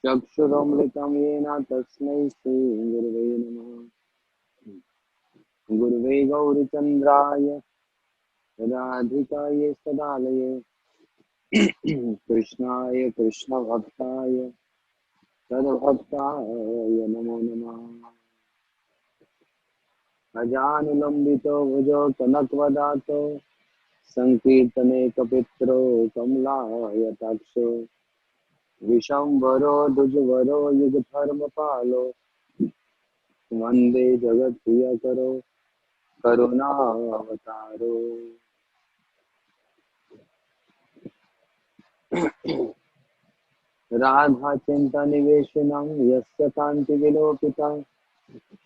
चक्षुरुन्मिलितं येन तस्मै श्रीगुरवे नमः। गुरुवे गौरचन्द्राय राधिकायै सदालये कृष्णाय कृष्णभक्ताय तद्भक्ताय नमो नमः। अजानुलम्बितो भुजो कनकवदातो संकीर्तने कपित्रो कमलायताक्षो विशंवरो द्विजवरो युगधर्मपालो वन्दे जगत्प्रियकरो करुणावतारो। राधा चिंता निवेशनम यस्य कांति विलोकिता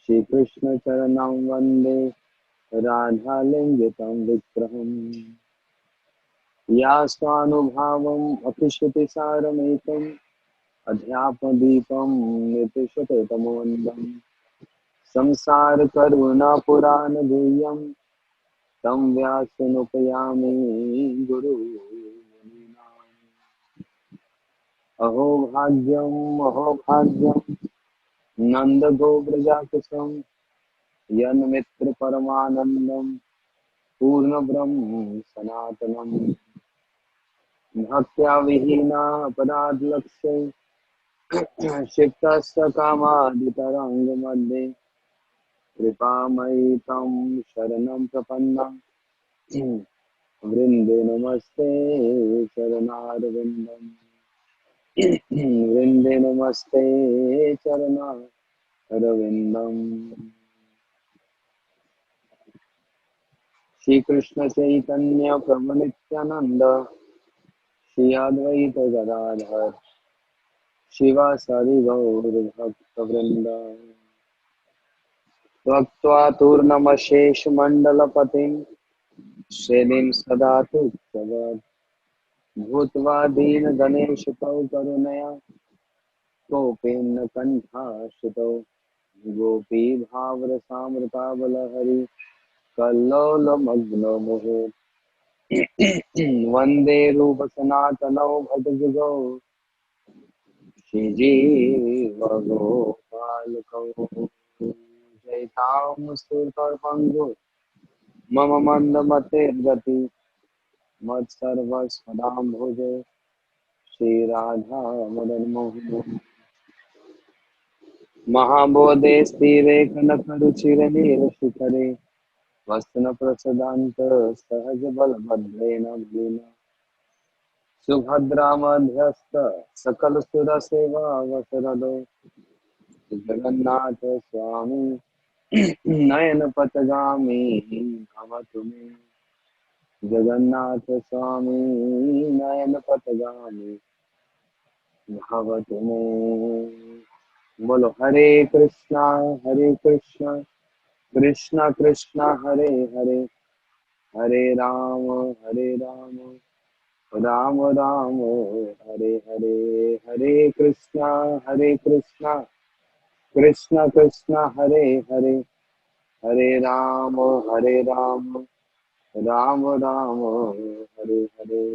श्रीकृष्ण चरणं वंदे राधा लिंगितं विग्रहम् या स्वानुभावम् अपिश्रुतिसारमेकम् अध्यात्मदीपं नितिशते तमोन्दम् संसार करुणा पुराण गुह्यं तं व्यासनुपयामि गुरु। अहो भाग्यं नंद गोव्रजाकुसुम यन्मित्र परमानंदम पूर्ण ब्रह्म सनातनम भक्त्या विहीना अपराध लक्ष्य क्षिप्तस्य कामादितरंग मध्ये कृपामयि तं शरणं प्रपन्नं वृंदे नमस्ते चरणारविंदम वृंदे नमस्ते चरणारविंदम। श्री कृष्ण चैतन्य प्रभु नित्यानंद श्री अद्वैत गदाधर शिवासादि गौर भक्त वृंद त्वक्त्वा तूर्णमशेष मंडल पतिं श्रीलिं सदा तुच्छ्रवत् भूत्वा दीन गणेश तौ करुणया कोपेन कंठाश्रितौ गोपी भावरसामृताबलहरि कल्लोलमग्नो मुहुः वन्दे रूप सनातनौ भजजुगौ श्रीजीवगोपालकौ जयतां मम मन्दमतिर्गति मत्सर्वस्वदाम्भुजे श्रीराधा मदन मोहन महाबोधे स्थिरे कनकरुचिरनीलशिखरे वस्तुनप्रसदान्त सहज बलभद्रेण भीना सुभद्रा मध्यस्थ सकलसुरसेवावसरदो जगन्नाथ स्वामी नयनपथगामी भवतु मे जगन्नाथ स्वामी नयनपथगामी भवतु मे। बोलो हरे कृष्णा कृष्णा कृष्णा हरे हरे हरे राम राम राम हरे हरे। हरे Krishna Krishna Krishna Hare Hare Hare Ram Ram Ram Hare Hare.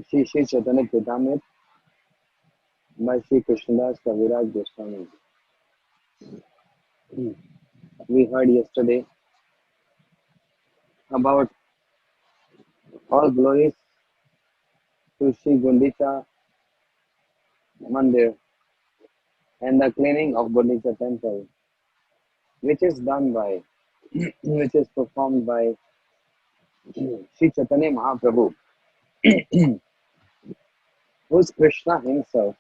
Shri Shri Chaitanya चेतामृत by Sri Krishnadas Kaviraj Goswami. We heard yesterday about all glories to Sri Gundicha Mandir and the cleaning of Gundicha temple, which is done by, which is performed by Sri Chaitanya Mahaprabhu, who is Krishna himself,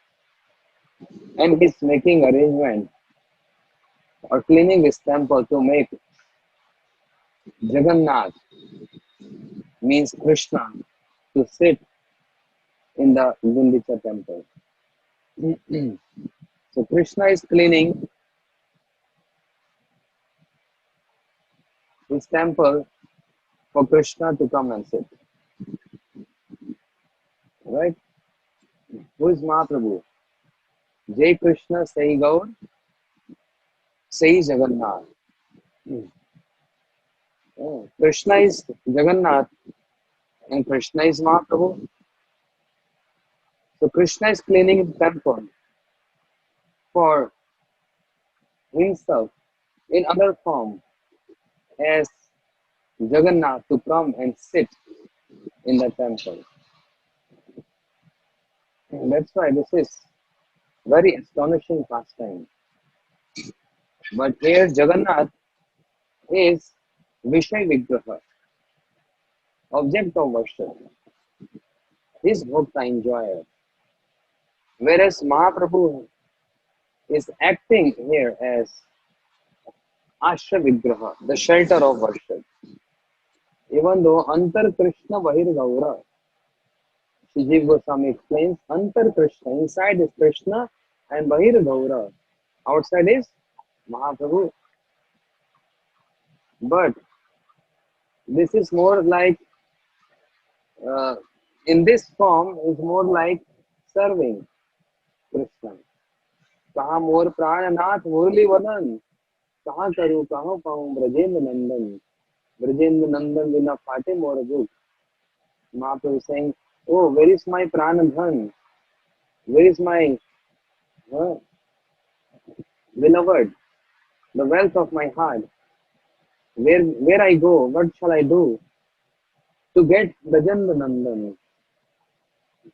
and he's making arrangement or cleaning this temple to make Jagannath, means Krishna, to sit in the Gundicha temple. So Krishna is cleaning his temple for Krishna to come and sit. Right? Who is Mahaprabhu? Jai Krishna Sai Gaur Sai Jagannath. Krishna is Jagannath and Krishna is Mahaprabhu. So Krishna is cleaning the temple for himself in other form as Jagannath to come and sit in the temple. And that's why this is very astonishing pastime. But here Jagannath is Vishay Vigraha, object of worship, his bhakta enjoyer. Whereas Mahaprabhu is acting here as Ashra Vigraha, the shelter of worship. Even though Antar Krishna Bahir Gaura, Shijiv Goswami explains, Antar Krishna, inside is Krishna and Bahir Gaura, outside is Mahaprabhu. But this is more like, uh, in this form, is more like serving Krishna. कहा मोर प्राणनाथ मुरली वदन कहाँ करूँ कहाँ पाऊँ ब्रजेंद्र नंदन ब्रजेंद्र नंदन बिना फाटे more book. Mahaprabhu saying, oh, where is my pranadhan? Where is my uh, beloved, the wealth of my heart? Where I go, what shall I do to get Brajendra Nandan?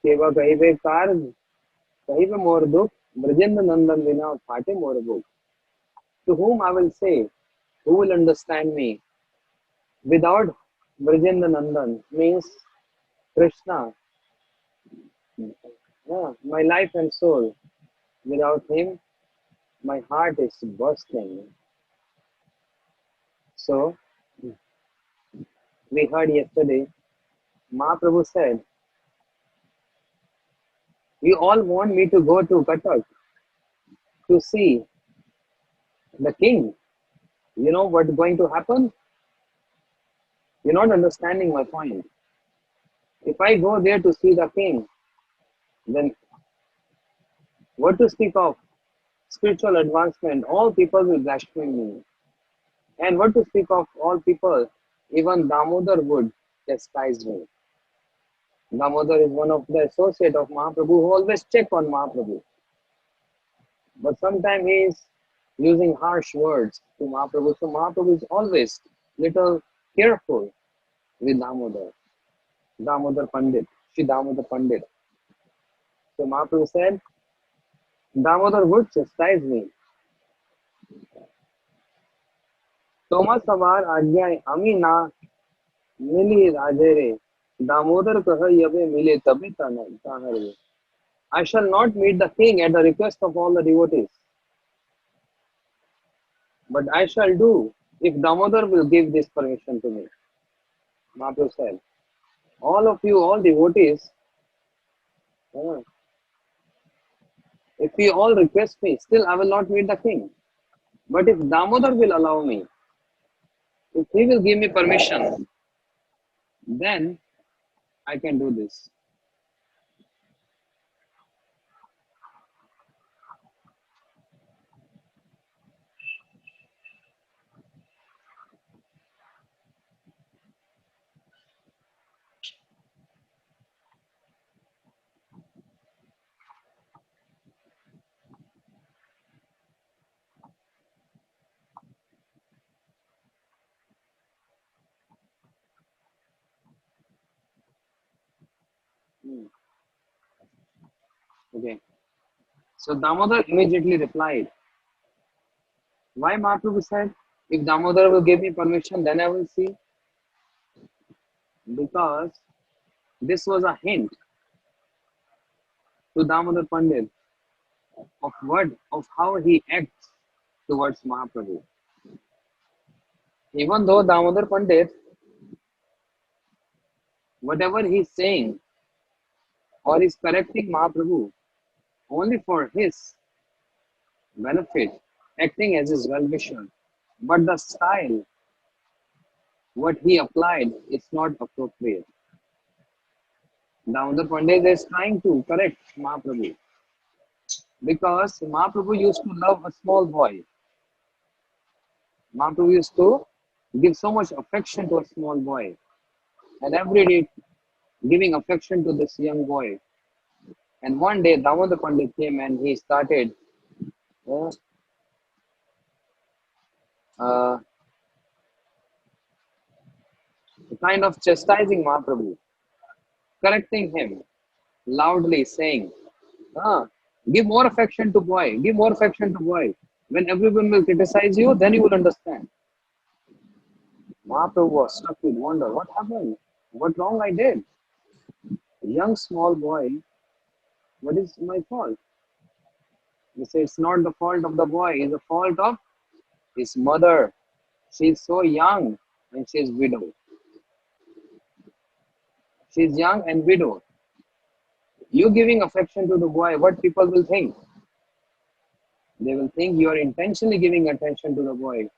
केवा कहीं पे कार कहीं पे मोर दुख ब्रजेंद्र नंदन बिना फाटे more book. To whom I will say, who will understand me? Without Brajendra Nandan means Krishna, my life and soul. Without him, my heart is bursting. So, we heard yesterday, Mahaprabhu said, you all want me to go to Katak to see the king. You know what's going to happen? You're not understanding my point. If I go there to see the king, then what to speak of spiritual advancement? All people will blaspheme me. And what to speak of all people? Even Damodar would despise me. Damodar is one of the associate of Mahaprabhu who always check on Mahaprabhu. But sometimes he is using harsh words to Mahaprabhu. So Mahaprabhu is always little careful with Damodar. Damodar Pandit, Shri Damodar Pandit. So Mahaprabhu said, Damodar would chastise me. Toma savar ajñai ami na mili rajere. Damodar kaha yabe mile tabi tahare. I shall not meet the king at the request of all the devotees. But I shall do if Damodar will give this permission to me. Mahaprabhu said, all of you, all devotees, uh, if you all request me, still I will not meet the king. But if Damodar will allow me, if he will give me permission, then I can do this. Hmm. Okay. So Damodar immediately replied, why Mahaprabhu said, if Damodar will give me permission, then I will see? Because this was a hint to Damodar Pandit of how he acts towards Mahaprabhu. Even though Damodar Pandit, whatever he's saying or is correcting Mahaprabhu only for his benefit, acting as his well-wisher, but the style, what he applied, is not appropriate. Damodar Pandit is trying to correct Mahaprabhu because Mahaprabhu used to love a small boy. Mahaprabhu used to give so much affection to a small boy, and every day giving affection to this young boy. And one day, Damodar Pandit came and he started uh, uh, kind of chastising Mahaprabhu, correcting him loudly, saying, ah, give more affection to boy, give more affection to boy. When everyone will criticize you, then you will understand. Mahaprabhu was struck with wonder. What happened? What wrong I did? Young small boy, what is my fault? He said, it's not the fault of the boy, it's the fault of his mother. She's so young and she's widow. She's young and widow. You giving affection to the boy, what people will think? They will think you are intentionally giving attention to the boy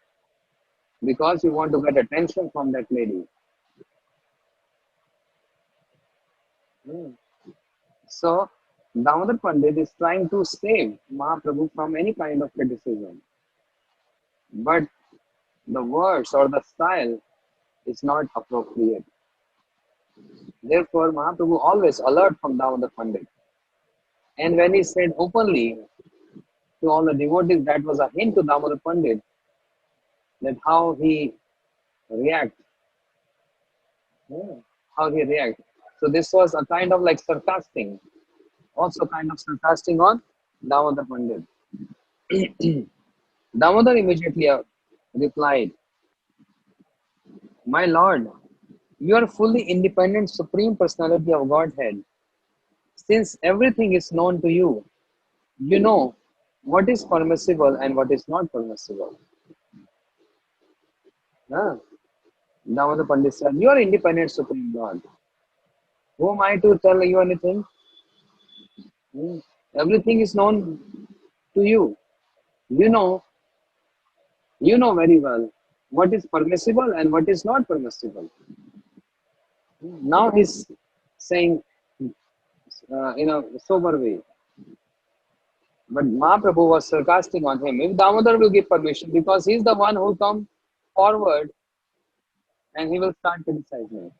because you want to get attention from that lady. Hmm. So, Damodar Pandit is trying to save Mahaprabhu from any kind of criticism. But the words or the style is not appropriate. Therefore, Mahaprabhu always alert from Damodar Pandit. And when he said openly to all the devotees, that was a hint to Damodar Pandit that how he react, how he react. So this was a kind of like sarcastic, also kind of sarcastic on Damodar Pandit. Damodar immediately replied, my lord, you are fully independent supreme personality of Godhead. Since everything is known to you, you know what is permissible and what is not permissible. Huh? Damodar Pandit said, you are independent supreme God. Who am I to tell you anything? Hmm. Everything is known to you. You know, you know very well what is permissible and what is not permissible. Now he's saying in a sober way. But Mahaprabhu was sarcastic on him. If Damodar will give permission, because he's the one who come forward and he will start criticizing.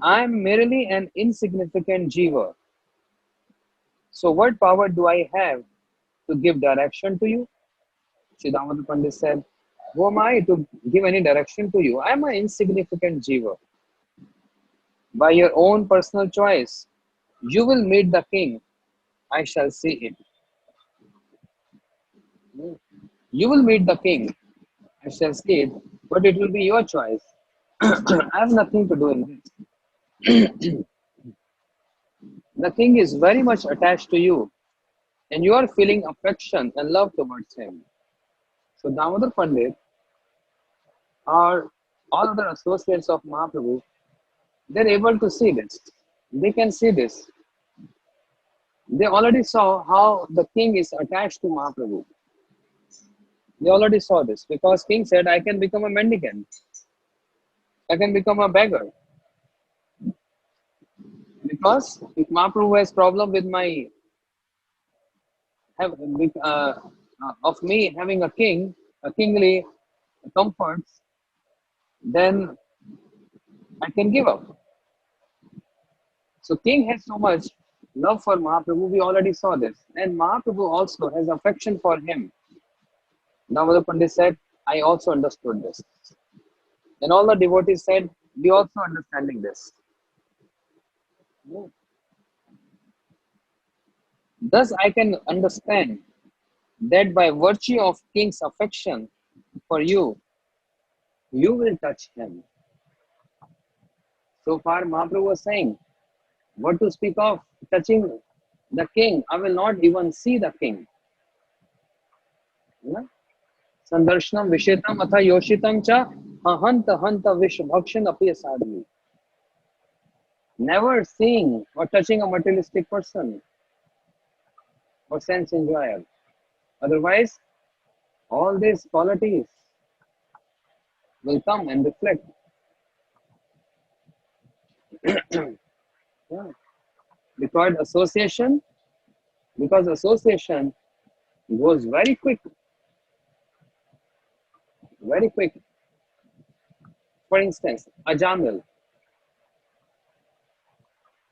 I am merely an insignificant jiva. So what power do I have to give direction to you? Sri Damodar Pandit said, who am I to give any direction to you? I am an insignificant jiva. By your own personal choice, you will meet the king. I shall see it. You will meet the king. I shall see it, but it will be your choice. I have nothing to do in this. The king is very much attached to you, and you are feeling affection and love towards him. So Damodar Pandit or all other associates of Mahaprabhu, they're able to see this. They can see this. They already saw how the king is attached to Mahaprabhu. They already saw this because king said, I can become a mendicant. I can become a beggar. Because if Mahaprabhu has problem with my have of me having a king, a kingly comforts, then I can give up. So king has so much love for Mahaprabhu, we already saw this. And Mahaprabhu also has affection for him. Damodar Pandit said, I also understood this. And all the devotees said, we also understanding this. Thus I can understand that by virtue of king's affection for you, you will touch him. So far Mahaprabhu was saying, what to speak of touching the king? I will not even see the king. Sandarshanam Vishetam Atha Yoshitam Cha Hanta Hanta Vishbhakshan Api Sadhu. Never seeing or touching a materialistic person or sense enjoyer. Otherwise, all these qualities will come and reflect. Yeah. Because association goes very quick, very quick. For instance, Ajamil,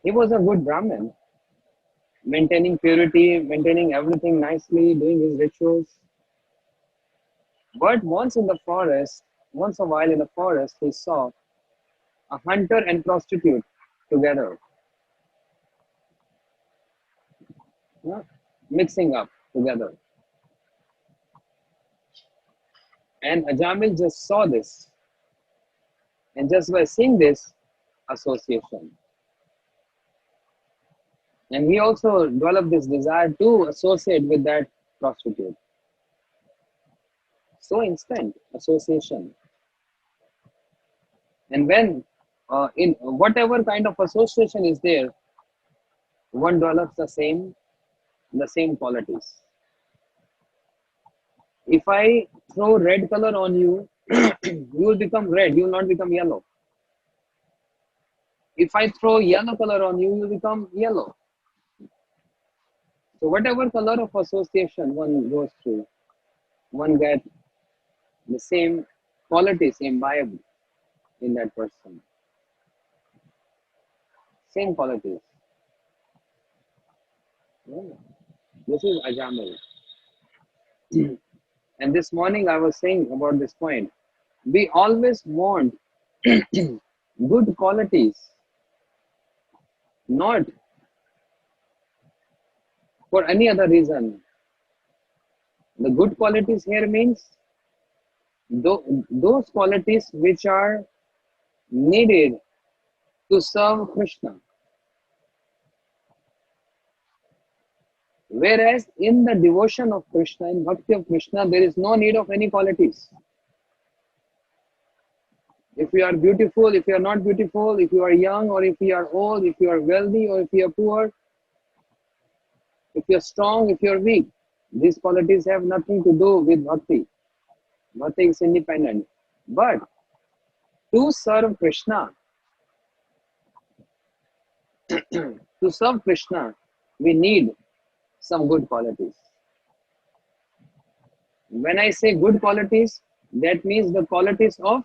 he was a good Brahmin, maintaining purity, maintaining everything nicely, doing his rituals. But once in the forest, once a while in the forest, he saw a hunter and prostitute together, yeah, mixing up together. And Ajamil just saw this, and just by seeing this association, and he also developed this desire to associate with that prostitute. So instant association. And when in whatever kind of association is there, one develops the same qualities. If I throw red color on you, you will become red, you will not become yellow. If I throw yellow color on you, you will become yellow. So whatever color of association one goes through, one gets the same quality, same vibe in that person. Same qualities. Yeah. This is Ajamil. And this morning I was saying about this point. We always want good qualities, not for any other reason. The good qualities here means those qualities which are needed to serve Krishna. Whereas in the devotion of Krishna, in bhakti of Krishna, there is no need of any qualities. If you are beautiful, if you are not beautiful, if you are young or if you are old, if you are wealthy or if you are poor, if you are strong, if you are weak, these qualities have nothing to do with bhakti. Bhakti is independent. But to serve Krishna, to serve Krishna, we need some good qualities. When I say good qualities, that means the qualities of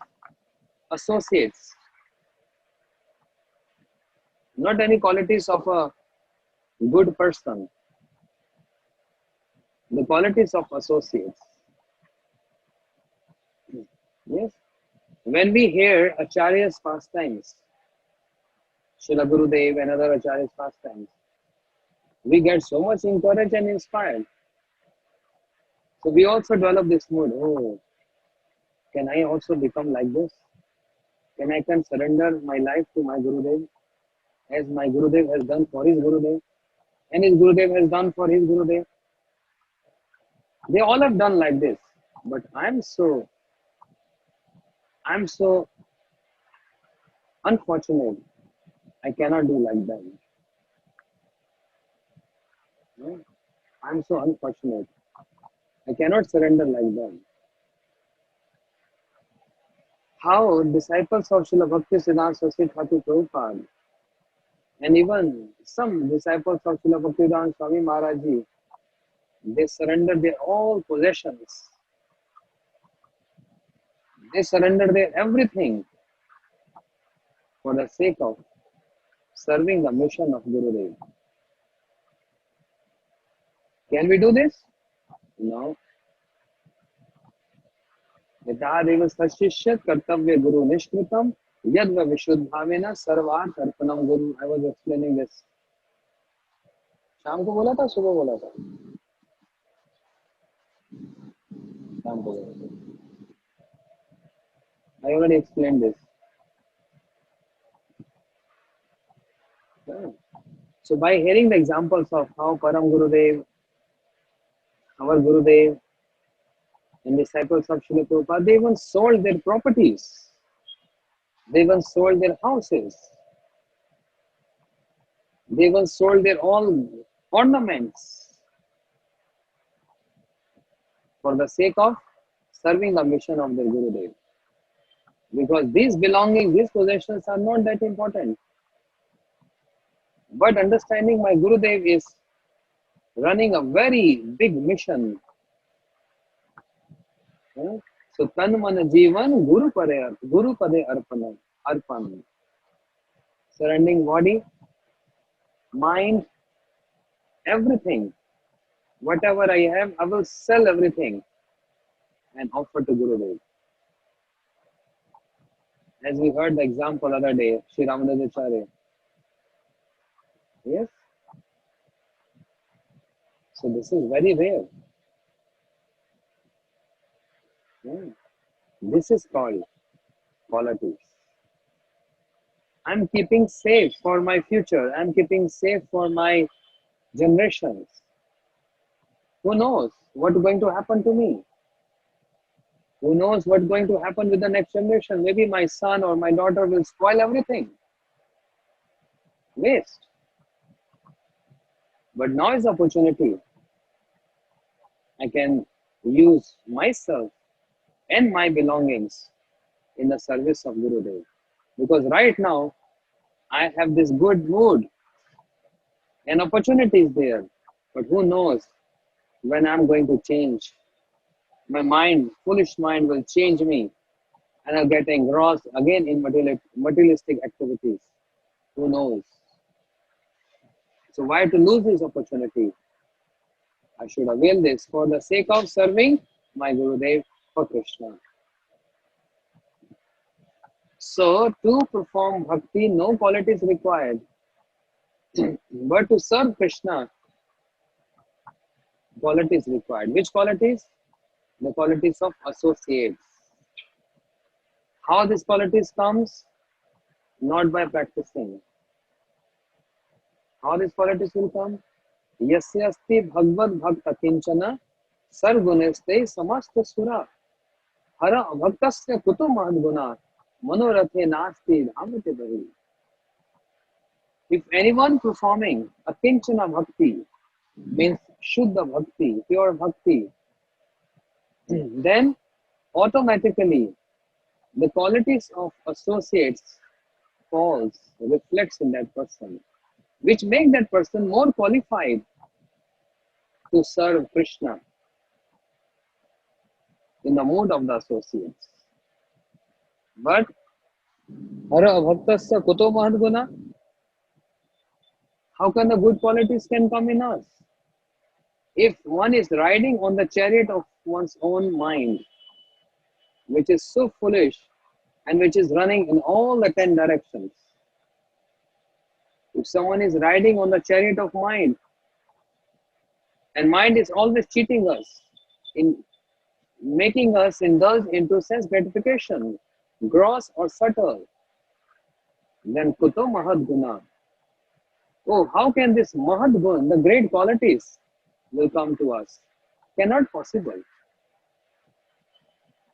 associates, not any qualities of a good person, the qualities of associates. Yes. When we hear Acharya's pastimes, Srila Gurudev and other Acharya's pastimes, we get so much encouraged and inspired. So we also develop this mood. Oh, can I also become like this? Can I can surrender my life to my Gurudev as my Gurudev has done for his Gurudev and his Gurudev has done for his Gurudev? They all have done like this, but I'm so unfortunate. I cannot do like them. No? I'm so unfortunate. I cannot surrender like them. How disciples of Srila Bhakti Siddhanta Saraswati Thakur Prabhupada and even some disciples of Srila Bhaktivedanta Swami Maharaj Ji, they surrender their all possessions. They surrender their everything for the sake of serving the mission of Gurudev. Can we do this? No. यथादेव सशिष्य कर्तव्य गुरु निष्कृतम यद् विशुद्धावेन सर्वार्थ अर्पणम गुरु. I was explaining this. शाम को बोला था, सुबह बोला था? शाम को बोला था. I already explained this. Yeah. So by hearing the examples of how Param Gurudev, our Gurudev, and disciples of Srila Prabhupada, they even sold their properties. They even sold their houses. They even sold their all ornaments for the sake of serving the mission of their Gurudev. Because these belongings, these possessions are not that important. But understanding my Gurudev is running a very big mission. So tan man jeevan guru pade arpan. Surrendering body, mind, everything. Whatever I have, I will sell everything and offer to Gurudev. As we heard the example other day, Sri Ramadacharya. Yes. So this is very rare. Yeah. This is called qualities. I'm keeping safe for my future. I'm keeping safe for my generations. Who knows what's going to happen to me? Who knows what's going to happen with the next generation? Maybe my son or my daughter will spoil everything. Waste. But now is the opportunity. I can use myself and my belongings in the service of Gurudev. Because right now, I have this good mood and opportunity is there. But who knows when I'm going to change? My mind, foolish mind will change me and I'll get engrossed again in materialistic activities. Who knows? So why to lose this opportunity? I should avail this for the sake of serving my Gurudev for Krishna. So to perform bhakti, no qualities required. But to serve Krishna, qualities required. Which qualities? The qualities of associates. How these qualities comes? Not by practicing. How these qualities will come? Yasya asti bhagavad bhakta kinchana sarguneste samasta sura hara bhaktasya kuto mahadguna manorathe nasti dhamate bahi. If anyone performing a kinchana bhakti, means shuddha bhakti, pure bhakti, then automatically the qualities of associates reflects in that person, which make that person more qualified to serve Krishna in the mood of the associates. But hara bhaktasya kuto mahadguna, how can the good qualities can come in us? If one is riding on the chariot of one's own mind, which is so foolish and which is running in all the 10 directions, if someone is riding on the chariot of mind, and mind is always cheating us, in making us indulge into sense gratification, gross or subtle, then kuto mahad guna. Oh, how can this mahad gun, the great qualities, will come to us? Cannot possible.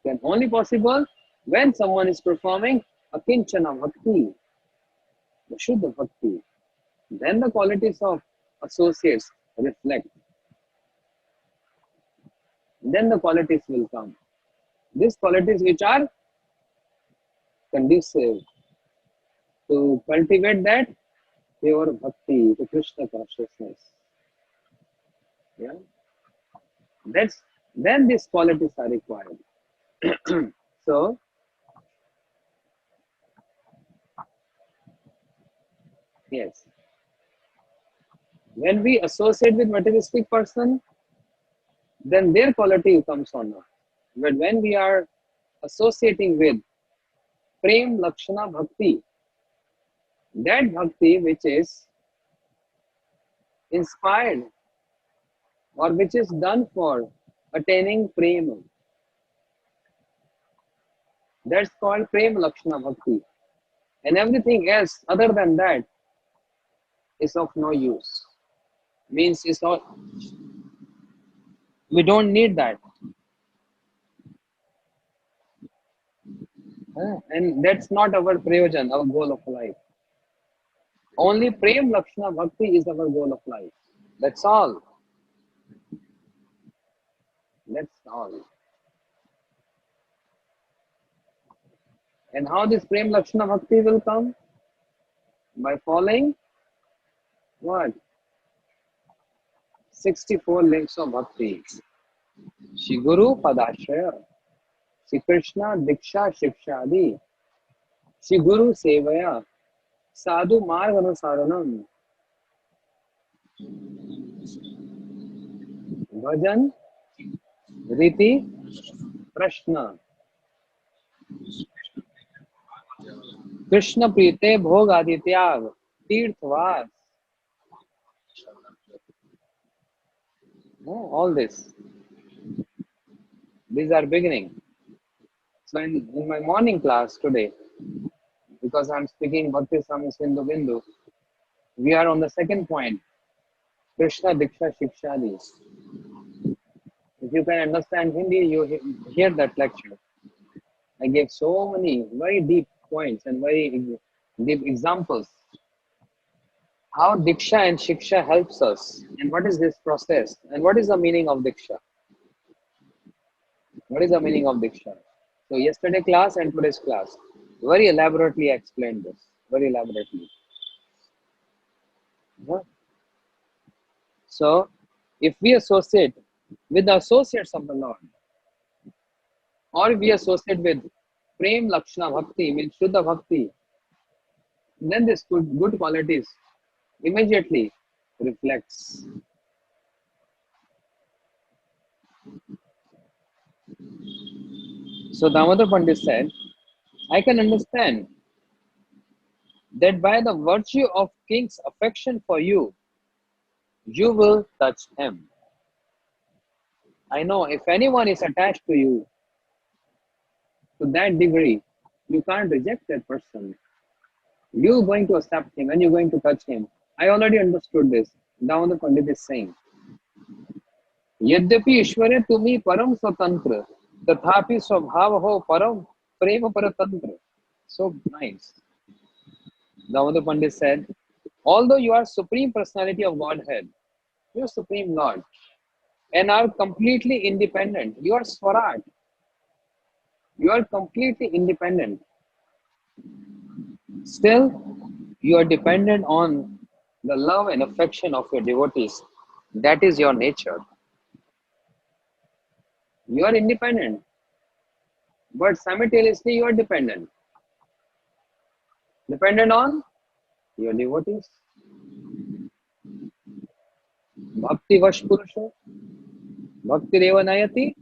Can only possible when someone is performing a kinchana bhakti, the shuddha bhakti. Then the qualities of associates reflect. Then the qualities will come. These qualities which are conducive to cultivate that pure bhakti, to Krishna consciousness. Yeah. Then these qualities are required. So yes. When we associate with materialistic person, then their quality comes on us. But when we are associating with Prem Lakshana Bhakti, that bhakti which is inspired or which is done for attaining Prem, that's called Prem Lakshana Bhakti. And everything else other than that is of no use. Means it's all, we don't need that. And that's not our prayojan, our goal of life. Only Prem Lakshana Bhakti is our goal of life. That's all. That's all. And how this Prem Lakshana Bhakti will come? By following what? 64 links of bhakti. Shri Guru Padashraya, Shri Krishna Diksha Shikshadi, Shri Guru Sevaya, Sadhu Marganusaranam, Bhajan Riti Prashna, Krishna Prite Bhog Adityag, Tirthvas, all this. These are beginning. So in my morning class today, because I'm speaking Bhakti Swami Sindhu Bindu, we are on the second point, Krishna Diksha Shikshadi. If you can understand Hindi, you hear that lecture. I gave so many very deep points and very deep examples. How Diksha and Shiksha helps us, and what is this process, and what is the meaning of Diksha? What is the meaning of Diksha? So yesterday class and today's class, very elaborately explained this, very elaborately. Yeah. So if we associate with the associates of the Lord, or we associate with Prem Lakshana Bhakti, means Shuddha Bhakti, then this good qualities immediately reflects. So Damodar Pandit said, I can understand that by the virtue of king's affection for you, you will touch him. I know if anyone is attached to you to that degree, you can't reject that person. You're going to accept him and you're going to touch him. I already understood this. Damodar Pandit is saying, यद्यपि ईश्वरे तुम्ही परम स्वतंत्र तथापि स्वभाव हो परम प्रेम परतंत्र. So nice. Damodar Pandit said, although you are supreme personality of Godhead, you are supreme Lord, and are completely independent. You are Swarat. You are completely independent. Still, you are dependent on the love and affection of your devotees. That is your nature. You are independent, but simultaneously you are dependent. Dependent on your devotees. Bhakti Vash Purusha, Bhakti Reva Nayati,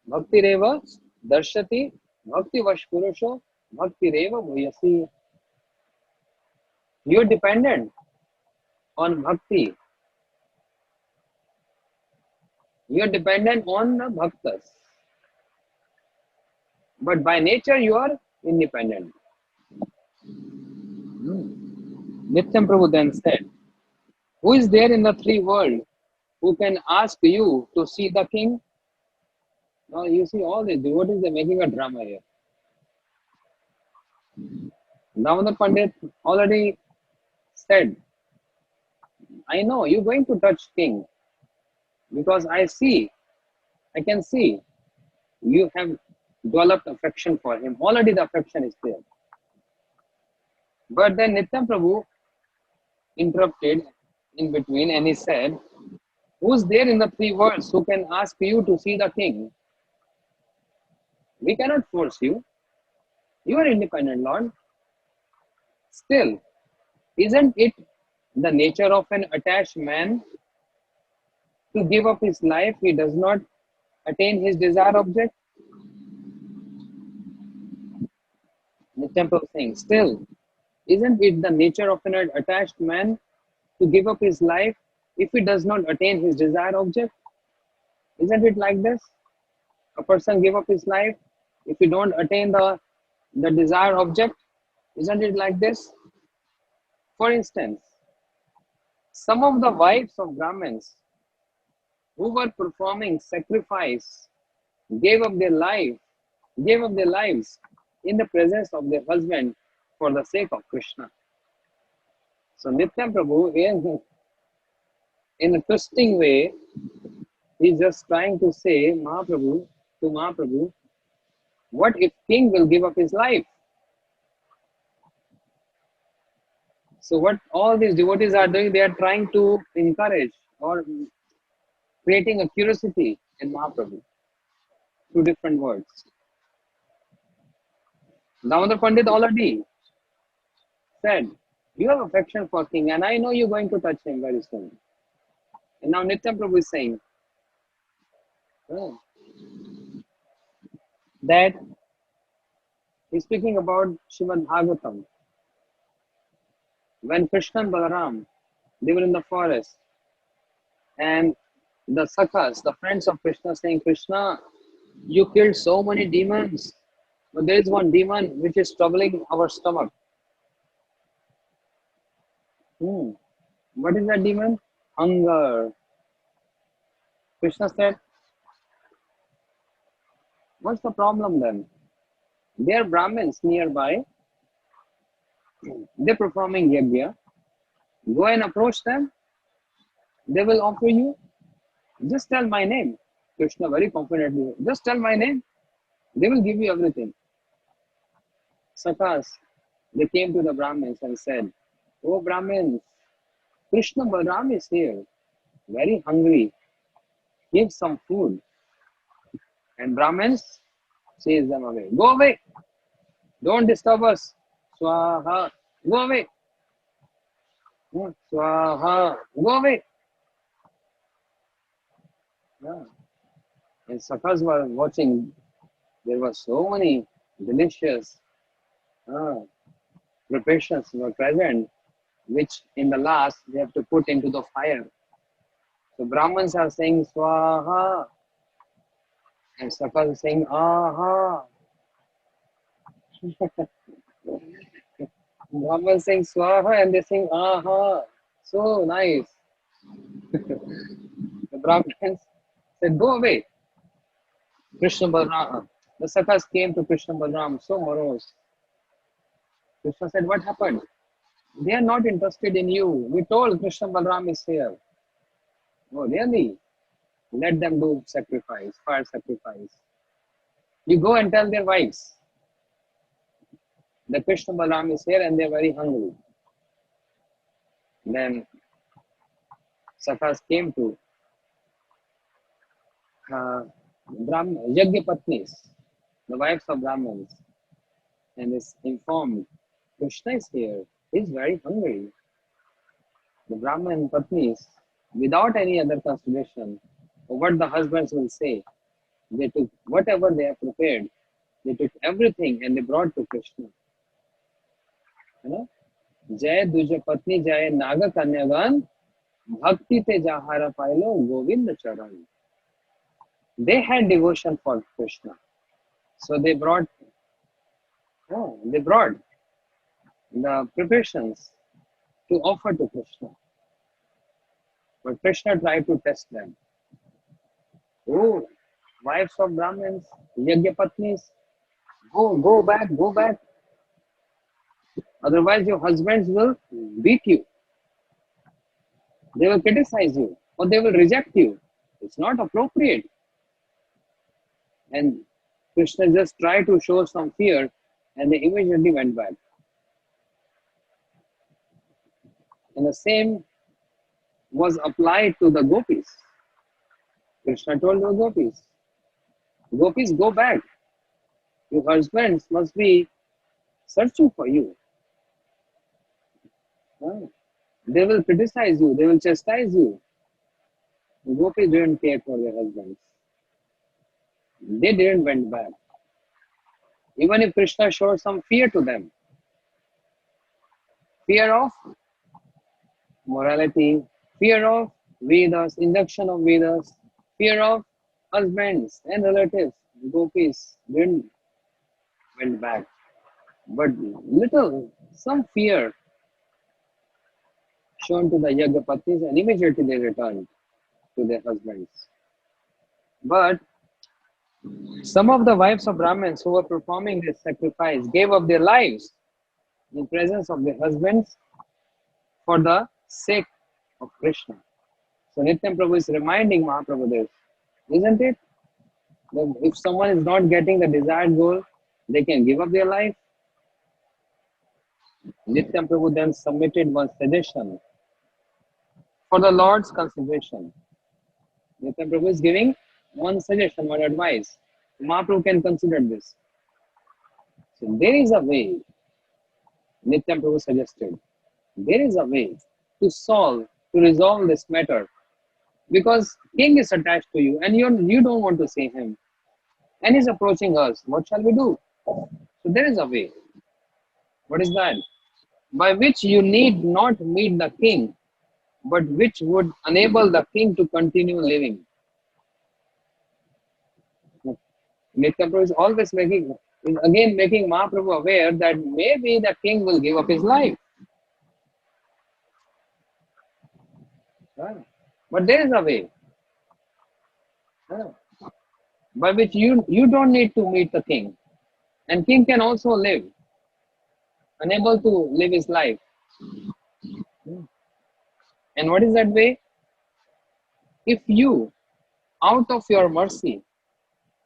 Bhakti Reva Darshati, Bhakti Vash Purusha, Bhakti Reva Bhuyasi. You are dependent on bhakti. You are dependent on the bhaktas. But by nature you are independent. Nityam Prabhu then said, who is there in the three worlds who can ask you to see the king? Now you see all these devotees are making a drama here. Now the Pandit already said, I know you're going to touch king because I can see you have developed affection for him. Already the affection is there. But then Nityam Prabhu interrupted in between and he said, who's there in the three worlds who can ask you to see the king? We cannot force you. You are independent, Lord. Still, isn't it the nature of an attached man to give up his life he does not attain his desired object? Nityam Prabhu saying, still, isn't it the nature of an attached man to give up his life if he does not attain his desired object? Isn't it like this? A person give up his life if he don't attain the desired object? Isn't it like this? For instance, some of the wives of Brahmins who were performing sacrifice gave up their lives in the presence of their husband for the sake of Krishna. So Nityam Prabhu, in a twisting way, he's just trying to say, Mahaprabhu, what if king will give up his life? So what all these devotees are doing, they are trying to encourage or creating a curiosity in Mahaprabhu through different words. Damodar Pandit already said, you have affection for king and I know you're going to touch him very soon. And now Nityam Prabhu is saying that he's speaking about Srimad Bhagavatam. When Krishna and Balaram, they were in the forest and the Sakhas, the friends of Krishna saying, Krishna, you killed so many demons, but there is one demon which is troubling our stomach. What is that demon? Hunger. Krishna said, what's the problem then? There are Brahmins nearby, they're performing yajna. Go and approach them, they will offer you. Just tell my name. Krishna very confidently, just tell my name, they will give you everything. Sakhas, they came to the Brahmins and said, oh Brahmins, Krishna Balaram is here, very hungry. Give some food. And Brahmins chase them away. Go away. Don't disturb us. Swaha. Go away. Swaha. Go away. Yeah. And Sakhas were watching. There were so many delicious preparations were present, which in the last they have to put into the fire. So Brahmins are saying Swaha. And Sakhas are saying Aha. Brahmans saying Swaha and they sing Aha. So nice. The Brahmins said, go away. Krishna Balaram. The Sakhas came to Krishna Balaram, so morose. Krishna said, what happened? They are not interested in you. We told Krishna Balaram is here. Oh, really? Let them do sacrifice, fire sacrifice. You go and tell their wives that Krishna Balaram is here and they are very hungry. Then Sakhas came to Yajna Patnis, the wives of Brahmins, and is informed, Krishna is here, he is very hungry. The Brahman Patnis, without any other consideration of what the husbands will say, they took whatever they have prepared, they took everything and they brought to Krishna. You know? Jai Duja Patni Jai Naga Kanyagan Bhakti Te Jahara Pailo Govinda Charan. They had devotion for Krishna. So they brought the preparations to offer to Krishna. But Krishna tried to test them. Oh, wives of Brahmins, Yajna Patnis, go back. Otherwise your husbands will beat you. They will criticize you or they will reject you. It's not appropriate. And Krishna just tried to show some fear and they immediately went back. And the same was applied to the gopis. Krishna told the gopis, go back. Your husbands must be searching for you. They will criticize you, they will chastise you. The gopis didn't care for their husbands. They didn't went back. Even if Krishna showed some fear to them, fear of morality, fear of Vedas, induction of Vedas, fear of husbands and relatives, gopis didn't went back. But some fear shown to the Yajna Patnis and immediately they returned to their husbands. But some of the wives of Brahmins who were performing this sacrifice gave up their lives in presence of their husbands for the sake of Krishna. So Nityam Prabhu is reminding Mahaprabhu this, isn't it? That if someone is not getting the desired goal, they can give up their life. Nityam Prabhu then submitted one suggestion for the Lord's consideration. Nitya Prabhu is giving one suggestion, one advice. Mahaprabhu can consider this. So there is a way, Nitya Prabhu suggested. There is a way to solve, to resolve this matter. Because king is attached to you and you don't want to see him. And he's approaching us. What shall we do? So there is a way. What is that? By which you need not meet the king, but which would enable the king to continue living. Nitya Prabhu is always making Mahaprabhu aware that maybe the king will give up his life. Right? But there is a way, by which you don't need to meet the king. And king can also live, unable to live his life. And what is that way? If you, out of your mercy,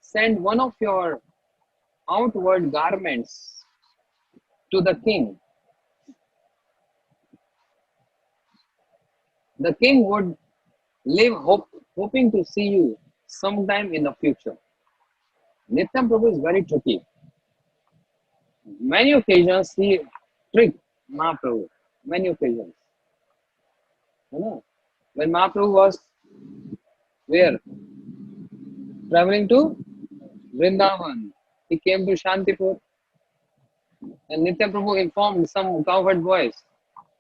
send one of your outward garments to the king, the king would live hoping to see you sometime in the future. Nityam Prabhu is very tricky. Many occasions he tricked Mahaprabhu. Many occasions. You know, when Mahaprabhu was where? Traveling to Vrindavan. He came to Shantipur and Nitya Prabhu informed some cowherd boys,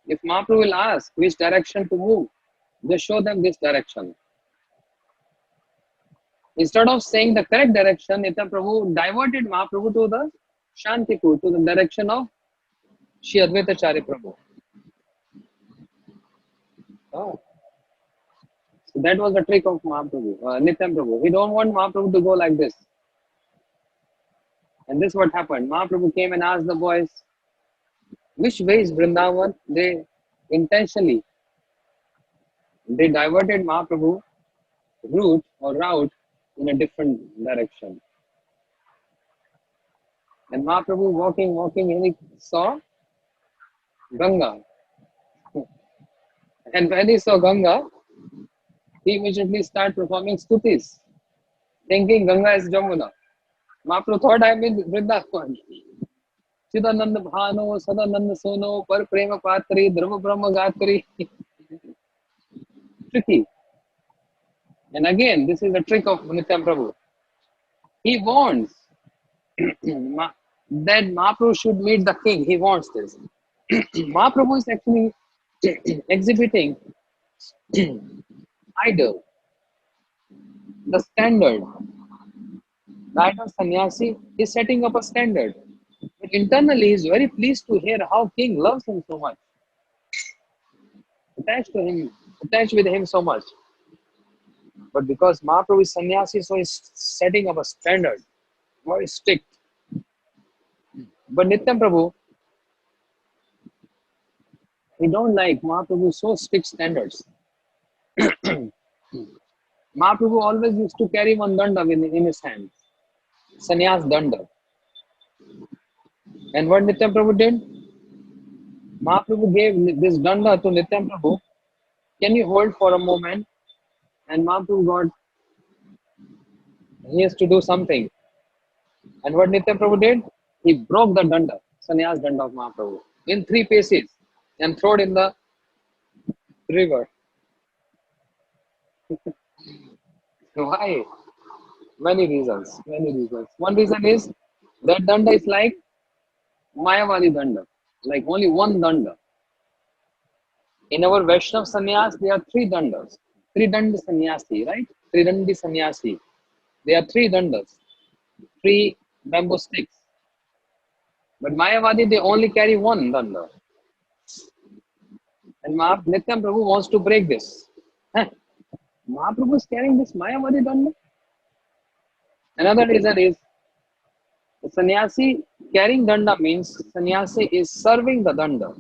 if Mahaprabhu will ask which direction to move, just show them this direction. Instead of saying the correct direction, Nitya Prabhu diverted Mahaprabhu to the Shantipur, to the direction of Shri Advaitacharya Prabhu. Oh. So that was the trick of Mahaprabhu, Nitya Prabhu. He don't want Mahaprabhu to go like this. And this is what happened. Mahaprabhu came and asked the boys, which way is Vrindavan? They intentionally, they diverted Mahaprabhu route in a different direction. And Mahaprabhu walking, and he saw Ganga. And when he saw Ganga, he immediately started performing stutis, thinking Ganga is Jamuna. Mahaprabhu thought I am in Vrindavan. Siddhananda Bhano, Sadananda Sono, Par Prema Patri, Dharma Brahma Gatri. Tricky. And again, this is the trick of Nityam Prabhu. He wants that Mahaprabhu should meet the king. He wants this. Mahaprabhu is actually exhibiting idol, the standard. The idol sannyasi is setting up a standard. But internally, he is very pleased to hear how king loves him so much, attached to him, attached with him so much. But because Mahaprabhu is sannyasi, so he's setting up a standard, very strict. But Nityam Prabhu, he don't like Mahaprabhu's so strict standards. Mahaprabhu always used to carry one danda in his hand, sannyas danda. And what Nityam Prabhu did? Mahaprabhu gave this danda to Nityam Prabhu. Can you hold for a moment? And Mahaprabhu got, he has to do something. And what Nityam Prabhu did? He broke the danda, sannyas danda of Mahaprabhu, in 3 pieces and threw it in the river. Why? Many reasons. Many reasons. One reason is that danda is like Mayavadi danda, like only one danda. In our Vaishnav sannyas, there are 3 dandas. 3 danda sannyasi, right? 3 dandi sannyasi. There are 3 dandas, 3 bamboo sticks. But Mayavadi, they only carry one danda. And Nityam Prabhu wants to break this. Mahaprabhu is carrying this Mayavadi danda. Another reason is the sannyasi carrying danda means sannyasi is serving the danda.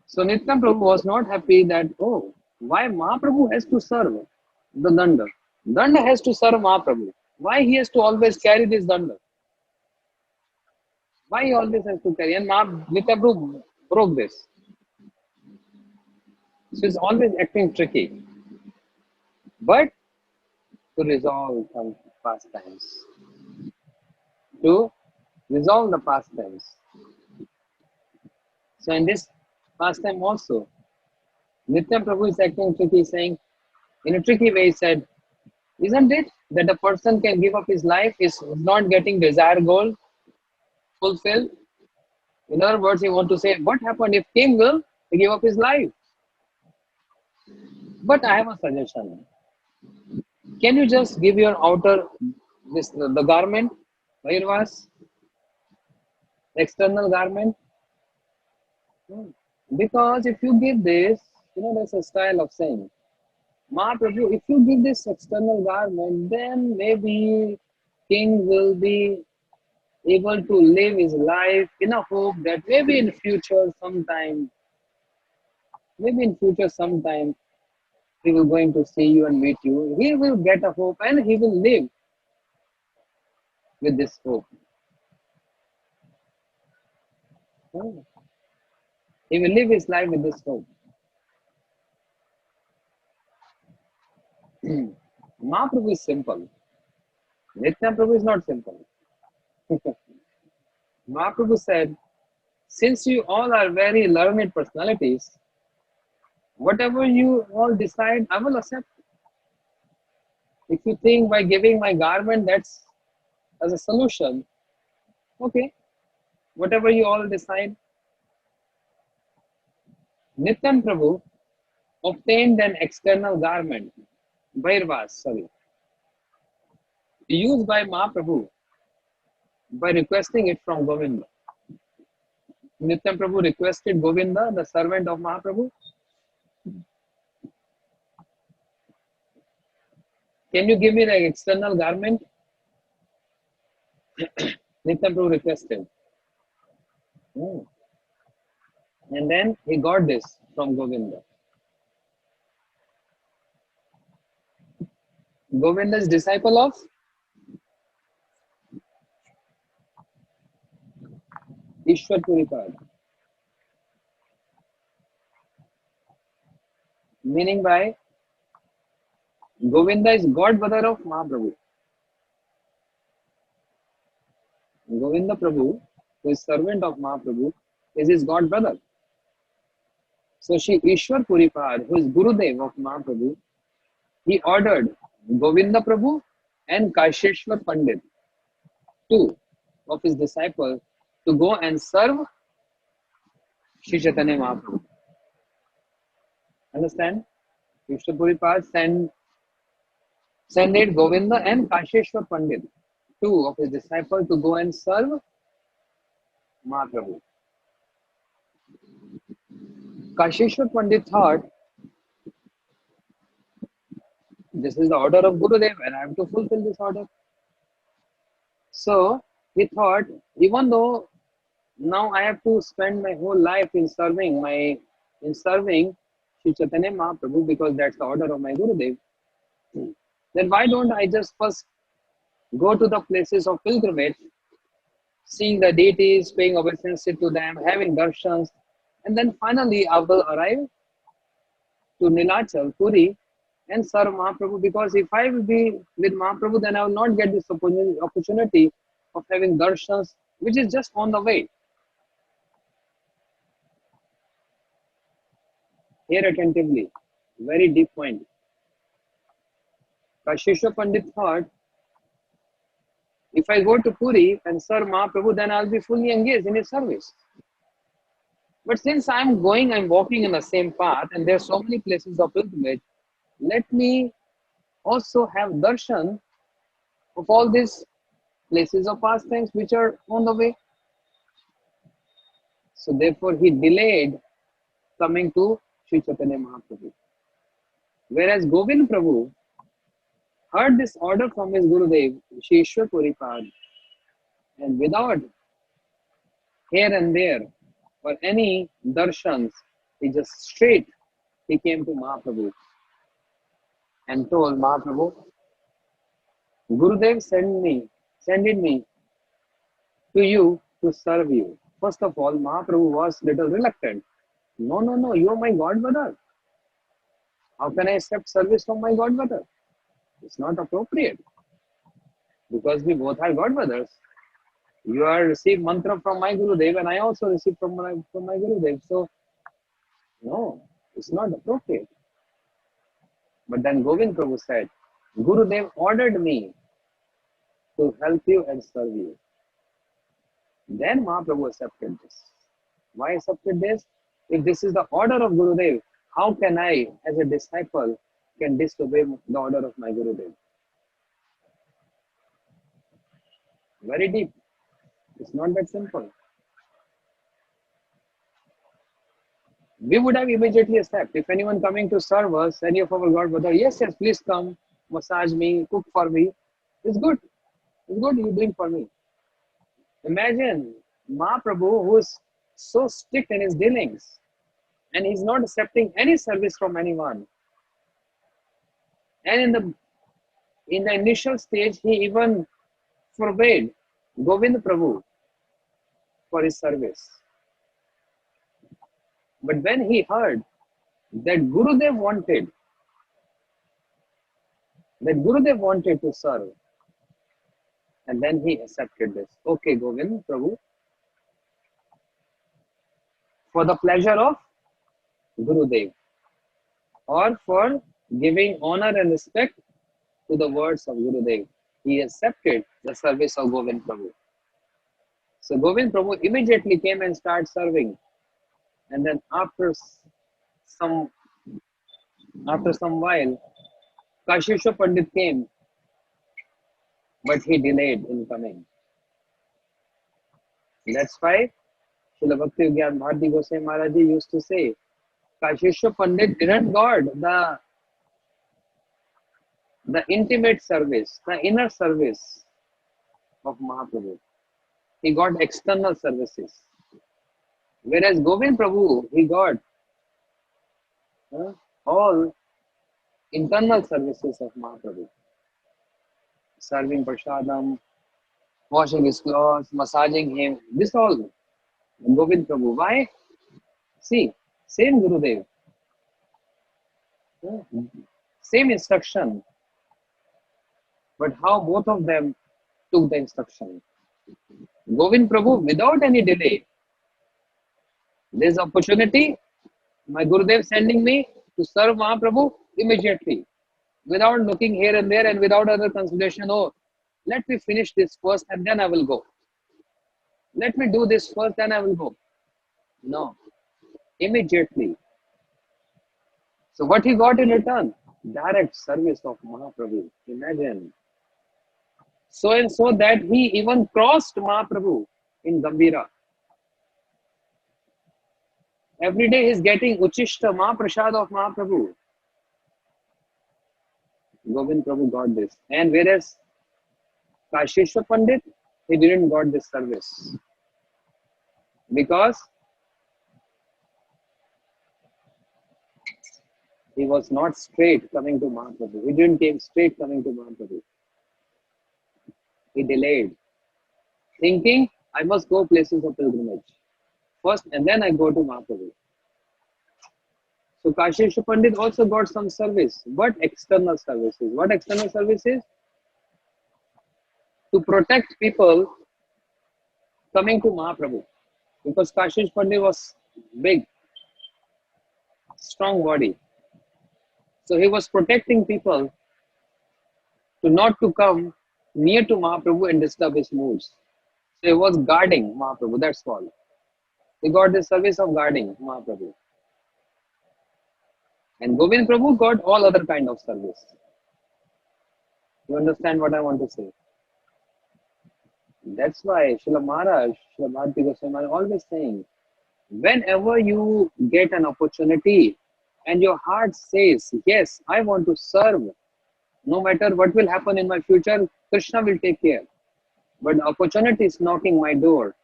So Nityam Prabhu was not happy that, oh, why Mahaprabhu has to serve the danda? Danda has to serve Mahaprabhu. Why he has to always carry this danda? Why he always has to carry? And Nityam Prabhu broke this. So he's always acting tricky. but to resolve some pastimes. To resolve the pastimes. So in this pastime also, Nitya Prabhu is acting tricky, saying, in a tricky way, he said, isn't it that a person can give up his life is not getting desired goal fulfilled? In other words, he want to say, what happened if king will give up his life? But I have a suggestion. Can you just give your outer this the garment, Vairvas, external garment? Hmm. Because if you give this, there's a style of saying, Mahaprabhu, if you give this external garment, then maybe king will be able to live his life in a hope that maybe in future sometime, he will going to see you and meet you. He will get a hope and he will live with this hope. Hmm. He will live his life with this hope. Mahaprabhu is simple. Nitya Prabhu is not simple. Mahaprabhu said, since you all are very learned personalities, whatever you all decide, I will accept. If you think by giving my garment that's as a solution, okay, whatever you all decide. Nityan Prabhu obtained an external garment, used by Mahaprabhu by requesting it from Govinda. Nityan Prabhu requested Govinda, the servant of Mahaprabhu. Can you give me the external garment? Nityan Prabhu requested. Hmm. And then he got this from Govinda. Govinda is disciple of Ishwar Puripad. Meaning by Govinda is godbrother of Mahaprabhu. Govinda Prabhu, who is servant of Mahaprabhu, is his god brother. So Shri Ishwar Puripad, who is Gurudev of Mahaprabhu, he ordered Govinda Prabhu and Kasheshwar Pandit, two of his disciples, to go and serve Shri Chaitanya Mahaprabhu. Understand? Ishwar Puripad sent Govinda and Kasheshwar Pandit, two of his disciples, to go and serve Mahaprabhu. Kasheshwar Pandit thought, this is the order of Gurudev and I have to fulfill this order. So he thought, even though now I have to spend my whole life in serving Sri Chaitanya Mahaprabhu because that's the order of my Gurudev, then why don't I just first go to the places of pilgrimage, seeing the deities, paying obeisance to them, having darshans, and then finally I will arrive to Nilachal, Puri, and serve Mahaprabhu, because if I will be with Mahaprabhu, then I will not get this opportunity of having darshans, which is just on the way. Hear attentively, very deep point. Kashishwa Pandit thought, if I go to Puri and serve Mahaprabhu, then I'll be fully engaged in his service. But since I'm walking in the same path, and there are so many places of pilgrimage, let me also have darshan of all these places of pastimes which are on the way. So therefore, he delayed coming to Sri Chaitanya Mahaprabhu. Whereas Govind Prabhu heard this order from his Gurudev, Shri Ishwar Puripad, and without here and there or any darshans, he came to Mahaprabhu and told Mahaprabhu, Gurudev sending me to you to serve you. First of all, Mahaprabhu was little reluctant. No, you are my godbrother. How can I accept service from my godmother? It's not appropriate because we both are godmothers. You are received mantra from my Gurudev and I also receive from my Gurudev. So no, it's not appropriate. But then Govind Prabhu said, Gurudev ordered me to help you and serve you. Then Mahaprabhu accepted this. Why accepted this? If this is the order of Gurudev, how can I, as a disciple, can disobey the order of my Gurudev? Very deep. It's not that simple. We would have immediately accepted. If anyone coming to serve us, any of our godbrother, yes, yes, please come, massage me, cook for me. It's good. It's good you doing for me. Imagine Mahaprabhu who is so strict in his dealings and he's not accepting any service from anyone. And in the initial stage, he even forbade Govind Prabhu for his service. But when he heard that Gurudev wanted to serve, and then he accepted this. Okay, Govind Prabhu, for the pleasure of Gurudev, or for giving honor and respect to the words of Gurudev, he accepted the service of Govind Prabhu. So Govind Prabhu immediately came and started serving. And then some after some while, Kashishwa Pandit came, but he delayed in coming. That's why Srila Bhakti Vigyan Bharati Goswami Maharaj used to say, Kashishwa Pandit didn't got the intimate service, the inner service of Mahaprabhu. He got external services. Whereas Govind Prabhu, he got all internal services of Mahaprabhu. Serving prasadam, washing his clothes, massaging him. This all Govind Prabhu. Why? See, same Gurudev, same instruction, but how both of them took the instruction. Govind Prabhu, without any delay, there's opportunity, my Gurudev sending me to serve Mahaprabhu immediately, without looking here and there and without other consideration. Oh, let me finish this first and then I will go. Let me do this first, then I will go. No, immediately. So what he got in return? Direct service of Mahaprabhu. Imagine. So and so that he even crossed Mahaprabhu in Gambhira. Every day he's getting Uchishta Mahaprasad of Mahaprabhu. Govind Prabhu got this. And whereas Kashishwa Pandit, he didn't got this service. Because he was not straight coming to Mahaprabhu. He didn't came straight coming to Mahaprabhu. He delayed, thinking, I must go places of pilgrimage first and then I go to Mahaprabhu. So Kashishwa Pandit also got some service, but external services. What external services? To protect people coming to Mahaprabhu. Because Kashishwa Pandit was big, strong body. So he was protecting people to not to come near to Mahaprabhu and disturb his moods. So he was guarding Mahaprabhu, that's all. He got the service of guarding Mahaprabhu. And Govind Prabhu got all other kind of service. You understand what I want to say? That's why Srila Maharaj, Srila Bharati Goswami Maharaj always saying, whenever you get an opportunity and your heart says, yes, I want to serve, no matter what will happen in my future, Krishna will take care. But the opportunity is knocking my door.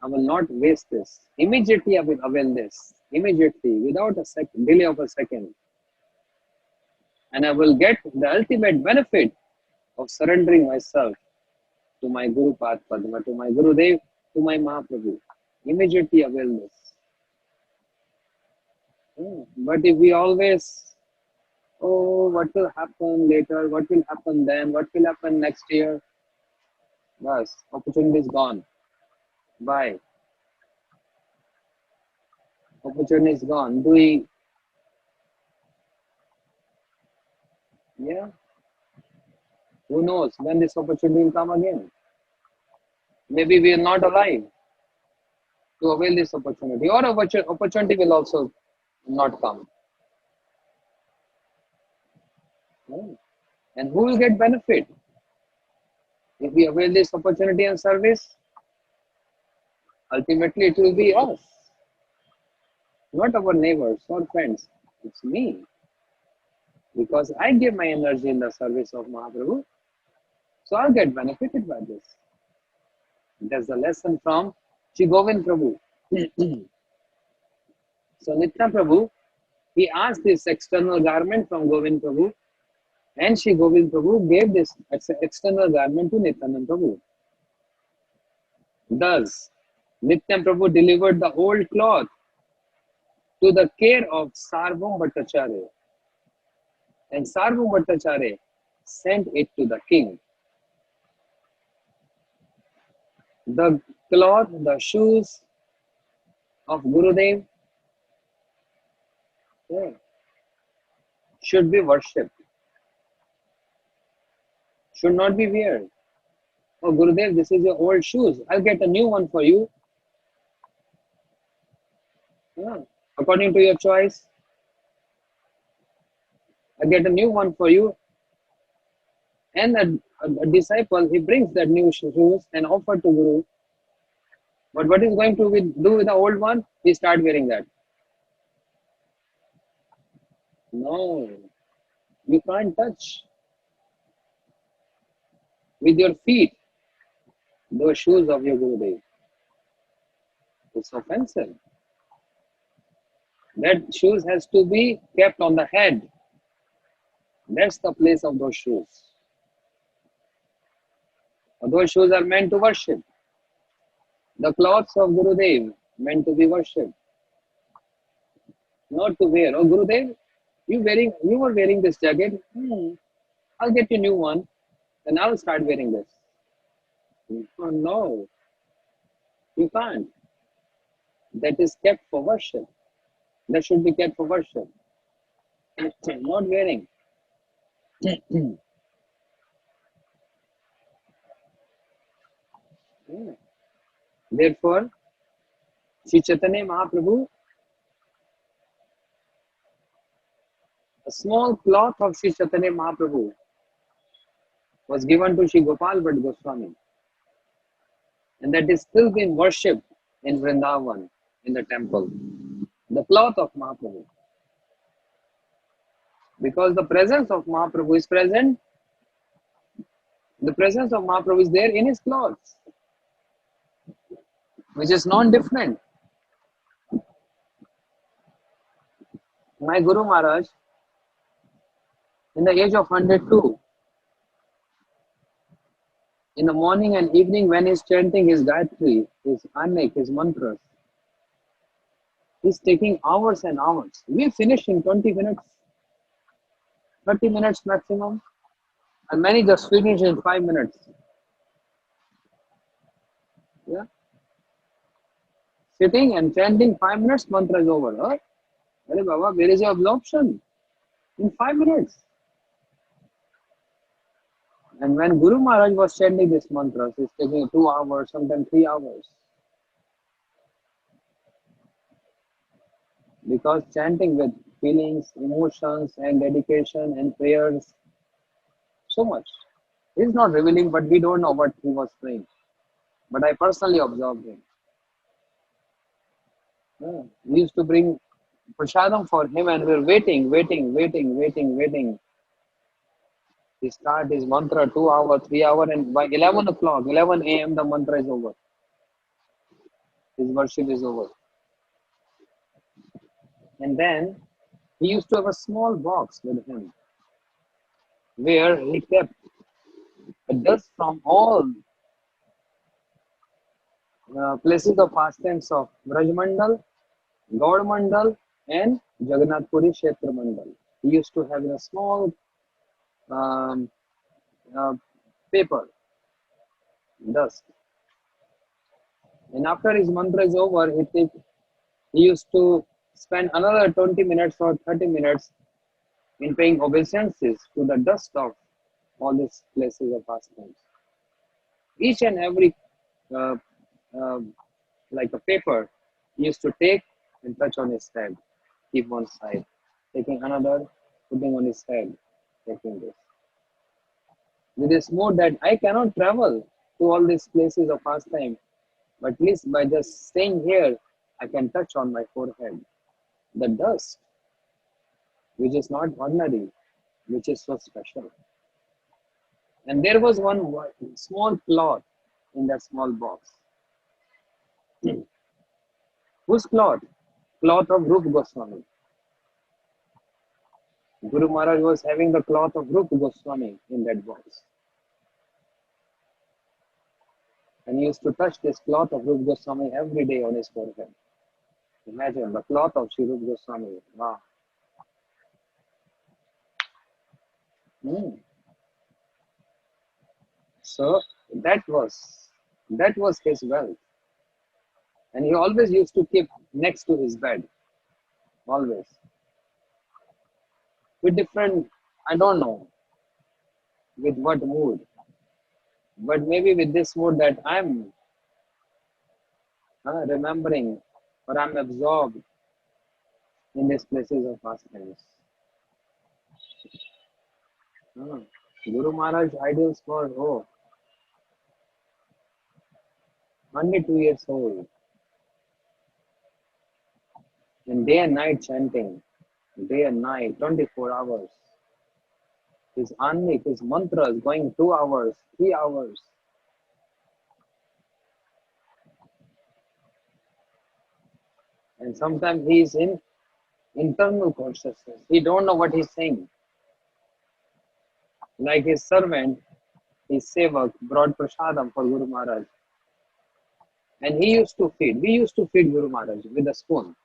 I will not waste this. Immediately I will avail this. Immediately, without a delay of a second. And I will get the ultimate benefit of surrendering myself to my Guru Path Padma, to my Gurudev, to my Mahaprabhu. Immediately avail this. But if we always, oh, what will happen later? What will happen then? What will happen next year? Bas, opportunity is gone. Bye. Opportunity is gone. Do we, yeah, who knows when this opportunity will come again? Maybe we are not alive to avail this opportunity, or opportunity will also not come. Hmm. And who will get benefit if we avail this opportunity and service? Ultimately, it will be us, not our neighbors or friends. It's me, because I give my energy in the service of Mahaprabhu, so I'll get benefited by this. That's the lesson from Shri Govind Prabhu. So Nitya Prabhu, he asked this external garment from Govind Prabhu, and Shri Govind Prabhu gave this external garment to Nityanand Prabhu. Thus, Nitya Prabhu delivered the old cloth to the care of Sarvam Bhattacharya, and Sarvam Bhattacharya sent it to the king. The cloth, the shoes of Gurudev, yeah, should be worshipped, should not be weird. Oh, Gurudev, this is your old shoes. I'll get a new one for you. Yeah. According to your choice, I'll get a new one for you. And a disciple, he brings that new shoes and offer to Guru. But what is going to do with the old one? He start wearing that. No, you can't touch with your feet those shoes of your Gurudev. It's offensive. That shoes has to be kept on the head. That's the place of those shoes. Those shoes are meant to worship. The clothes of Gurudev meant to be worshipped, not to wear. Oh Gurudev, you were wearing this jacket. I'll get you a new one, and I'll start wearing this. Oh no, you can't. That is kept for worship. That should be kept for worship, not wearing. Therefore, Sri Chaitanya Mahaprabhu, a small cloth of Sri Chaitanya Mahaprabhu was given to Sri Gopal Bhatt Goswami, and that is still being worshipped in Vrindavan, in the temple. The cloth of Mahaprabhu. Because the presence of Mahaprabhu is present, the presence of Mahaprabhu is there in his clothes, which is non-different. My Guru Maharaj, in the age of 102, in the morning and evening when he's chanting his Gayatri, his Anek, his mantras, he's taking hours and hours. We finish in 20 minutes, 30 minutes maximum, and many just finish in 5 minutes. Yeah. Sitting and chanting 5 minutes, mantra is over. Huh? Hey Baba, where is your absorption? In 5 minutes. And when Guru Maharaj was chanting this mantra, it's taking 2 hours, sometimes 3 hours. Because chanting with feelings, emotions, and dedication and prayers, so much. He's not revealing, but we don't know what he was praying. But I personally observed him. Yeah. We used to bring prasadam for him, and we were waiting. He start his mantra 2 hours, 3 hours, and by 11 o'clock, 11 a.m. the mantra is over. His worship is over. And then he used to have a small box with him where he kept dust from all places of pastimes of Brajmandal, Gaud Mandal, and Jagannath Puri Kshetra Mandal. He used to have a small um, uh, paper, dust. And after his mantra is over, he used to spend another 20 minutes or 30 minutes in paying obeisances to the dust of all these places of pastimes. Each and every uh, uh, like a paper he used to take and touch on his head, keep one side, taking another, putting on his head, taking this. With this mood that I cannot travel to all these places of pastime, but at least by just staying here, I can touch on my forehead the dust, which is not ordinary, which is so special. And there was one small cloth in that small box. Whose cloth? Cloth of Rupa Goswami. Guru Maharaj was having the cloth of Rupa Goswami in that box. And he used to touch this cloth of Rupa Goswami every day on his forehead. Imagine the cloth of Sri Rupa Goswami. Wow. Hmm. So that was his wealth. And he always used to keep next to his bed. Always. With different, I don't know, with what mood. But maybe with this mood that I'm remembering or I'm absorbed in these places of pastimes. Guru Maharaj ideals for only 2 years old, and day and night chanting, day and night, 24 hours. His anmik, his mantras going 2 hours, 3 hours. And sometimes he is in internal consciousness. He don't know what he's saying. Like his servant, his sevak brought prasadam for Guru Maharaj. And he used to feed. We used to feed Guru Maharaj with a spoon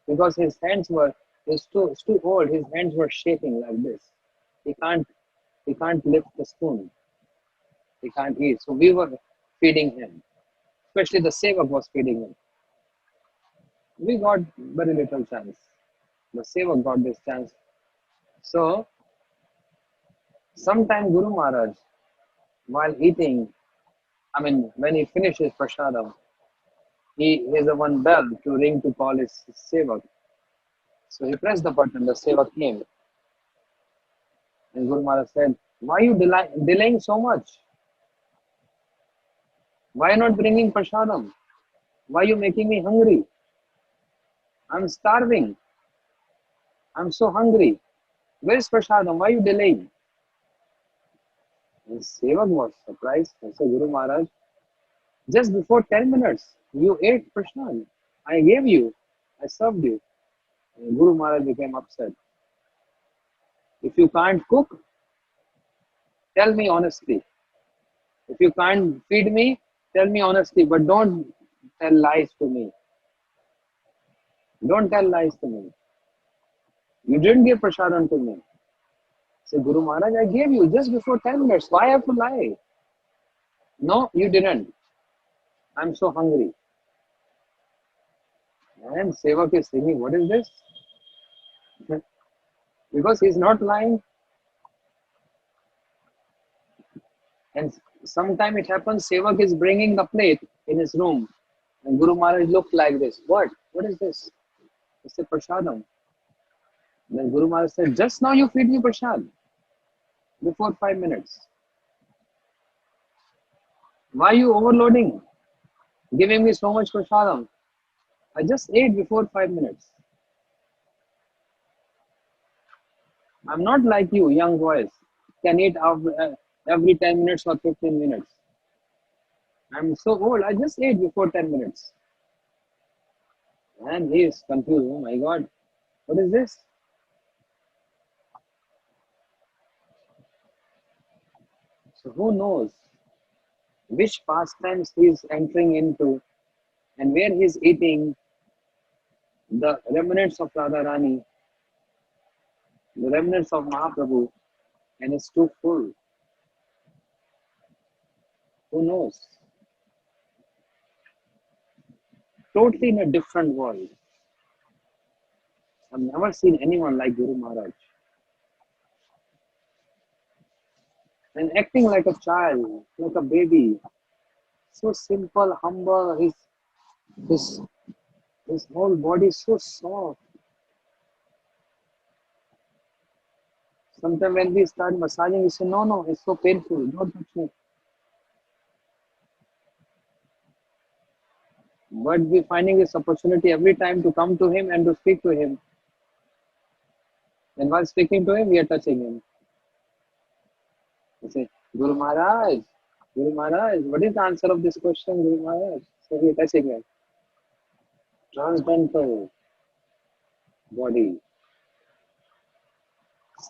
because his hands were it's too old. His hands were shaking like this. He can't lift the spoon. He can't eat. So we were feeding him. Especially the sevak was feeding him. We got very little chance. The sevak got this chance. So sometime Guru Maharaj, while eating, I mean when he finishes prasadam, he has a one bell to ring to call his sevak. So he pressed the button, the sevak came. And Guru Maharaj said, why are you delaying so much? Why not bringing prasadam? Why are you making me hungry? I'm starving. I'm so hungry. Where's prasadam? Why are you delaying? And Sevak was surprised. I said, Guru Maharaj, just before 10 minutes, you ate prasad. I gave you. I served you. And Guru Maharaj became upset. If you can't cook, tell me honestly. If you can't feed me, tell me honestly, but don't tell lies to me. Don't tell lies to me. You didn't give prasadam to me. Say, Guru Maharaj, I gave you just before 10 minutes. Why have to lie? No, you didn't. I'm so hungry. And Sevak is thinking, what is this? Because he's not lying. And sometime it happens, Sevak is bringing the plate in his room. And Guru Maharaj looked like this. What? What is this? It's a prasadam. Then Guru Maharaj said, just now you feed me prasad. Before 5 minutes. Why are you overloading? Giving me so much prasadam. I just ate before 5 minutes. I'm not like you, young boys. Can eat every 10 minutes or 15 minutes. I'm so old. I just ate before 10 minutes. And he is confused. Oh my God. What is this? So who knows which pastimes he is entering into and where he is eating The remnants of Radharani, the remnants of Mahaprabhu, and it's too full. Who knows? Totally in a different world. I've never seen anyone like Guru Maharaj. And acting like a child, like a baby. So simple, humble. His, his whole body is so soft. Sometimes when we start massaging, we say, no, no, it's so painful. Don't touch me. But we're finding this opportunity every time to come to him and to speak to him. And while speaking to him, we are touching him. We say, Guru Maharaj, what is the answer of this question, Guru Maharaj? So we are touching him. Transcendental body.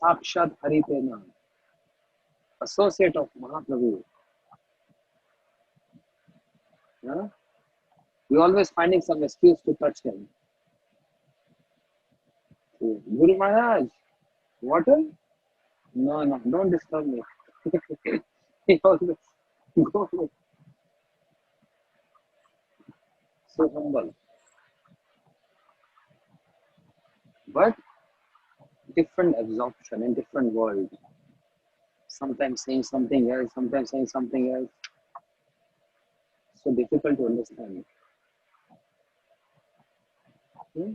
Sakshat Haritena. Associate of Mahaprabhu. Yeah? We always finding some excuse to touch him. So, Guru Maharaj, water? No, no, don't disturb me. He always go so humble. But different absorption in different world. Sometimes saying something else, sometimes saying something else. So difficult to understand. Hmm.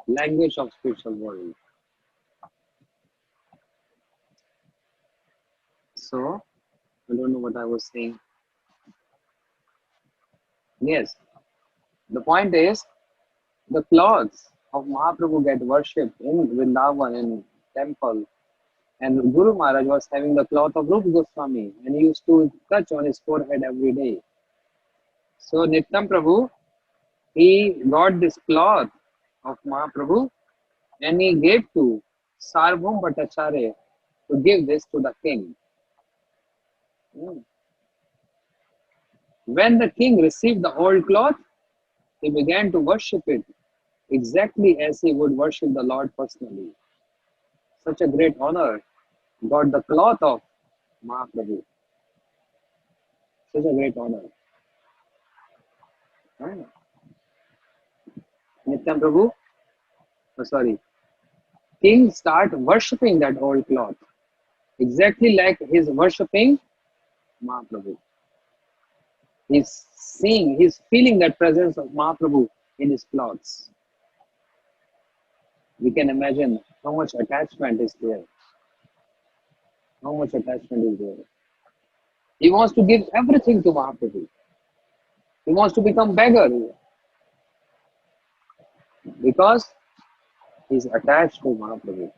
Language of spiritual world. So I don't know what I was saying. Yes, the point is the clothes of Mahaprabhu get worshipped in Vrindavan in temple. And Guru Maharaj was having the cloth of Rupa Goswami and he used to touch on his forehead every day. So Nityam Prabhu, he got this cloth of Mahaprabhu and he gave to Sarvabhaum Bhattacharya to give this to the king. Hmm. When the king received the old cloth, he began to worship it exactly as he would worship the Lord personally. Such a great honor got the cloth of Mahaprabhu. Such a great honor. Hmm. Nityam Prabhu, oh, sorry, king start worshipping that old cloth exactly like he's worshipping Mahaprabhu. He's seeing, he's feeling that presence of Mahaprabhu in his clothes. We can imagine how much attachment is there. How much attachment is there. He wants to give everything to Mahaprabhu. He wants to become beggar because he's attached to Mahaprabhu.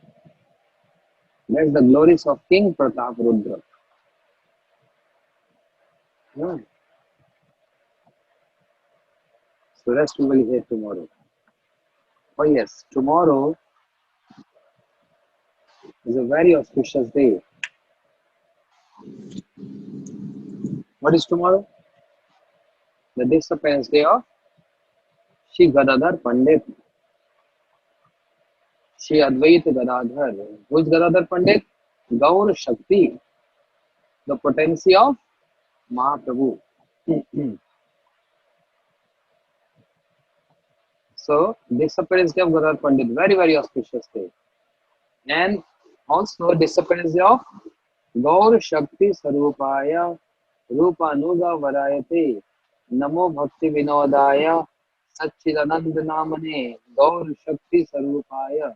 That's the glories of King Pratap Rudra. Yeah. So rest we will hear tomorrow. Oh yes, tomorrow is a very auspicious day. What is tomorrow? The disappearance day of Shri Gadadhar Pandit. Shri Advait Gadadhar. Who is Gadadhar Pandit? Gaur Shakti, the potency of Mahaprabhu. So, disappearance day of Gadadhar Pandit, very, very auspicious day. And also disappearance day of Gaur Shakti Sarupaya Rupanuga Varayate Namo Bhakti Vinodaya Satchidanand Namane Gaur Shakti Sarupaya.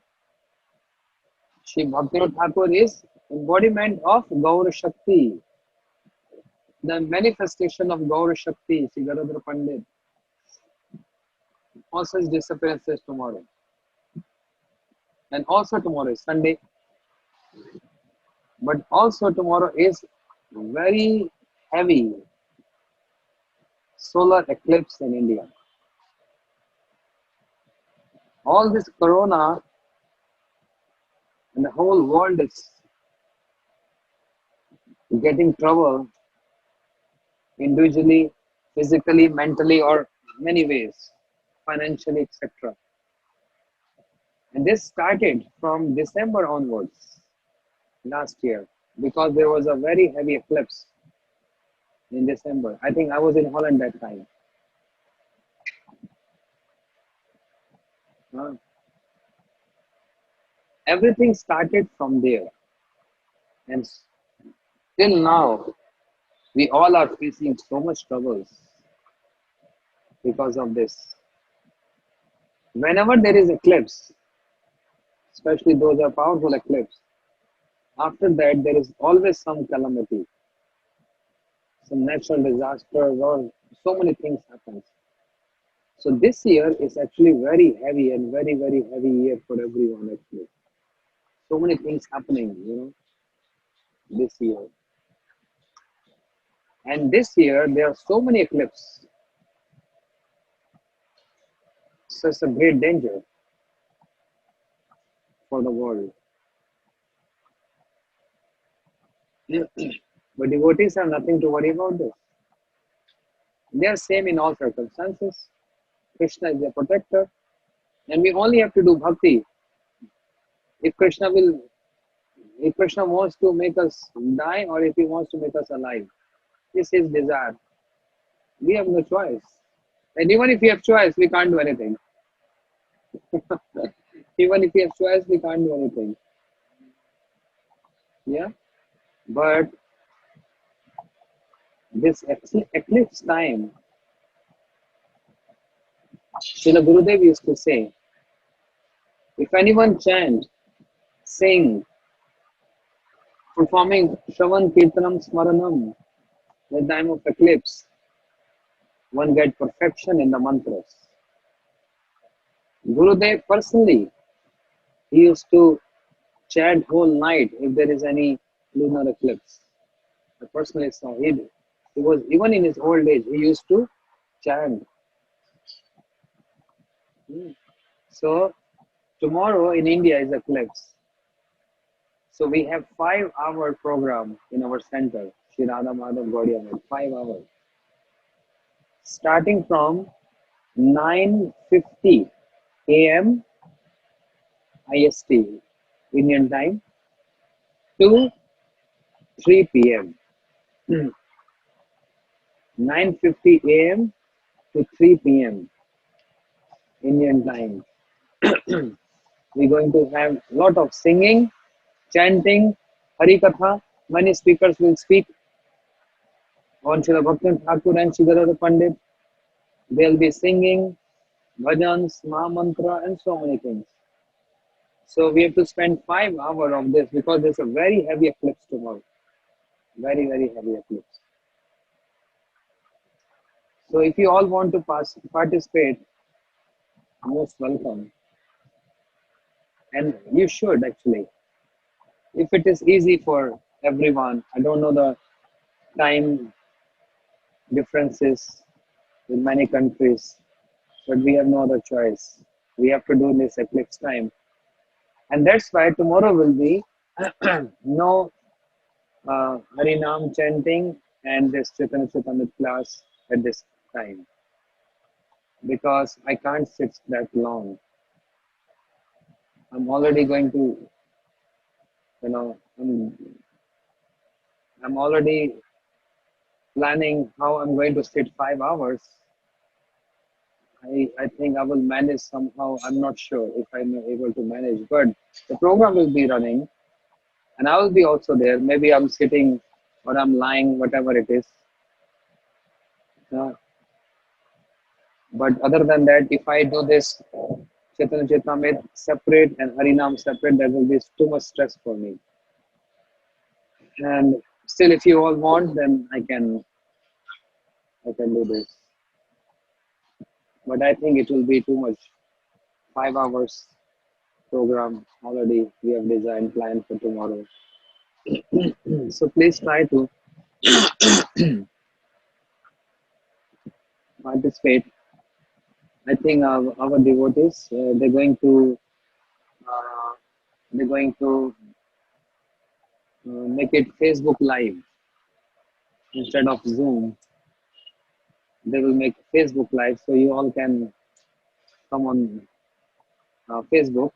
Shri Bhaktivinoda Thakur is embodiment of Gaur Shakti, the manifestation of Gaur Shakti, Shri Gadadhar Pandit. Also his disappearance is tomorrow. And also tomorrow is Sunday. But also tomorrow is very heavy solar eclipse in India. All this corona and the whole world is getting trouble individually, physically, mentally, or many ways, financially, etc. And this started from December onwards last year because there was a very heavy eclipse in December. I think I was in Holland that time. Uh, Everything started from there. And till now, we all are facing so much troubles because of this. Whenever there is eclipse, especially those are powerful eclipse, after that there is always some calamity, some natural disaster, or so many things happen. So this year is actually very heavy and very heavy year for everyone actually. So many things happening, this year. And this year there are so many eclipses. So it's a great danger for the world. But devotees have nothing to worry about this. They are same in all circumstances. Krishna is their protector, and we only have to do bhakti. If Krishna will, if Krishna wants to make us die, or if he wants to make us alive, this is his desire. We have no choice. And even if we have choice, we can't do anything. Even if we have choice, we can't do anything. Yeah. But this eclipse time, Srila Gurudev used to say, if anyone chant, sing, performing Shravan Kirtanam Smaranam at the time of eclipse, one get perfection in the mantras. Gurudev personally, he used to chant whole night if there is any lunar eclipse. I personally saw he was even in his old age, he used to chant. Hmm. So tomorrow in India is eclipse. So we have 5 hour program in our center, Sri Radha Madhav Gaudiya Math, 5 hours. Starting from 9:50 a.m. IST Indian time to 3 p.m. 9:50 a.m. to 3 p.m. Indian time. We're going to have a lot of singing, chanting, Hari Katha. Many speakers will speak on Srila Bhakti Thakur and Sridhar Pandit. They'll be singing bhajans, Mahamantra, and so many things. So we have to spend 5 hours of this because there's a very heavy eclipse tomorrow. Very heavy eclipse. So if you all want to participate, most welcome. And you should actually. If it is easy for everyone, I don't know the time differences in many countries, but we have no other choice. We have to do this eclipse time. And that's why tomorrow will be no Harinam chanting and this Chaitanya Charitamrta class at this time because I can't sit that long. I'm already going to, you know, I'm already planning how I'm going to sit 5 hours. I think I will manage somehow. I'm not sure if I'm able to manage, but the program will be running and I will be also there. Maybe I'm sitting or I'm lying, whatever it is. Uh, but other than that, if I do this Chaitanya Charitamrita separate and Harinam separate, that will be too much stress for me. And still, if you all want, then I can do this. But I think it will be too much. 5 hours program already we have designed planned for tomorrow. So please try to participate. I think our devotees uh, they're going to make it Facebook Live instead of Zoom. They will make Facebook Live so you all can come on Facebook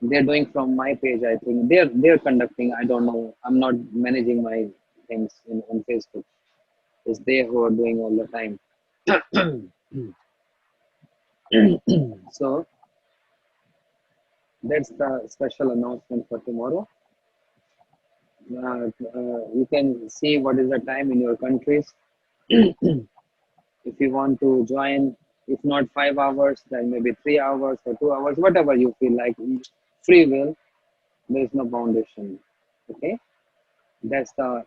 They're doing from my page, I think. They're conducting, I don't know. I'm not managing my things on Facebook. It's they who are doing all the time. So that's the special announcement for tomorrow. You can see what is the time in your countries. If you want to join, if not 5 hours, then maybe 3 hours or 2 hours, whatever you feel like. Free will. There is no foundation. Okay, that's the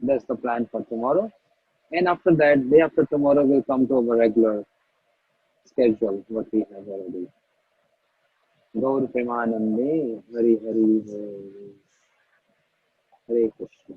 that's the plan for tomorrow. And after that, day after tomorrow, we'll come to our regular schedule, what we have already. Gaur Premanande, Hari Hari, Hare Krishna.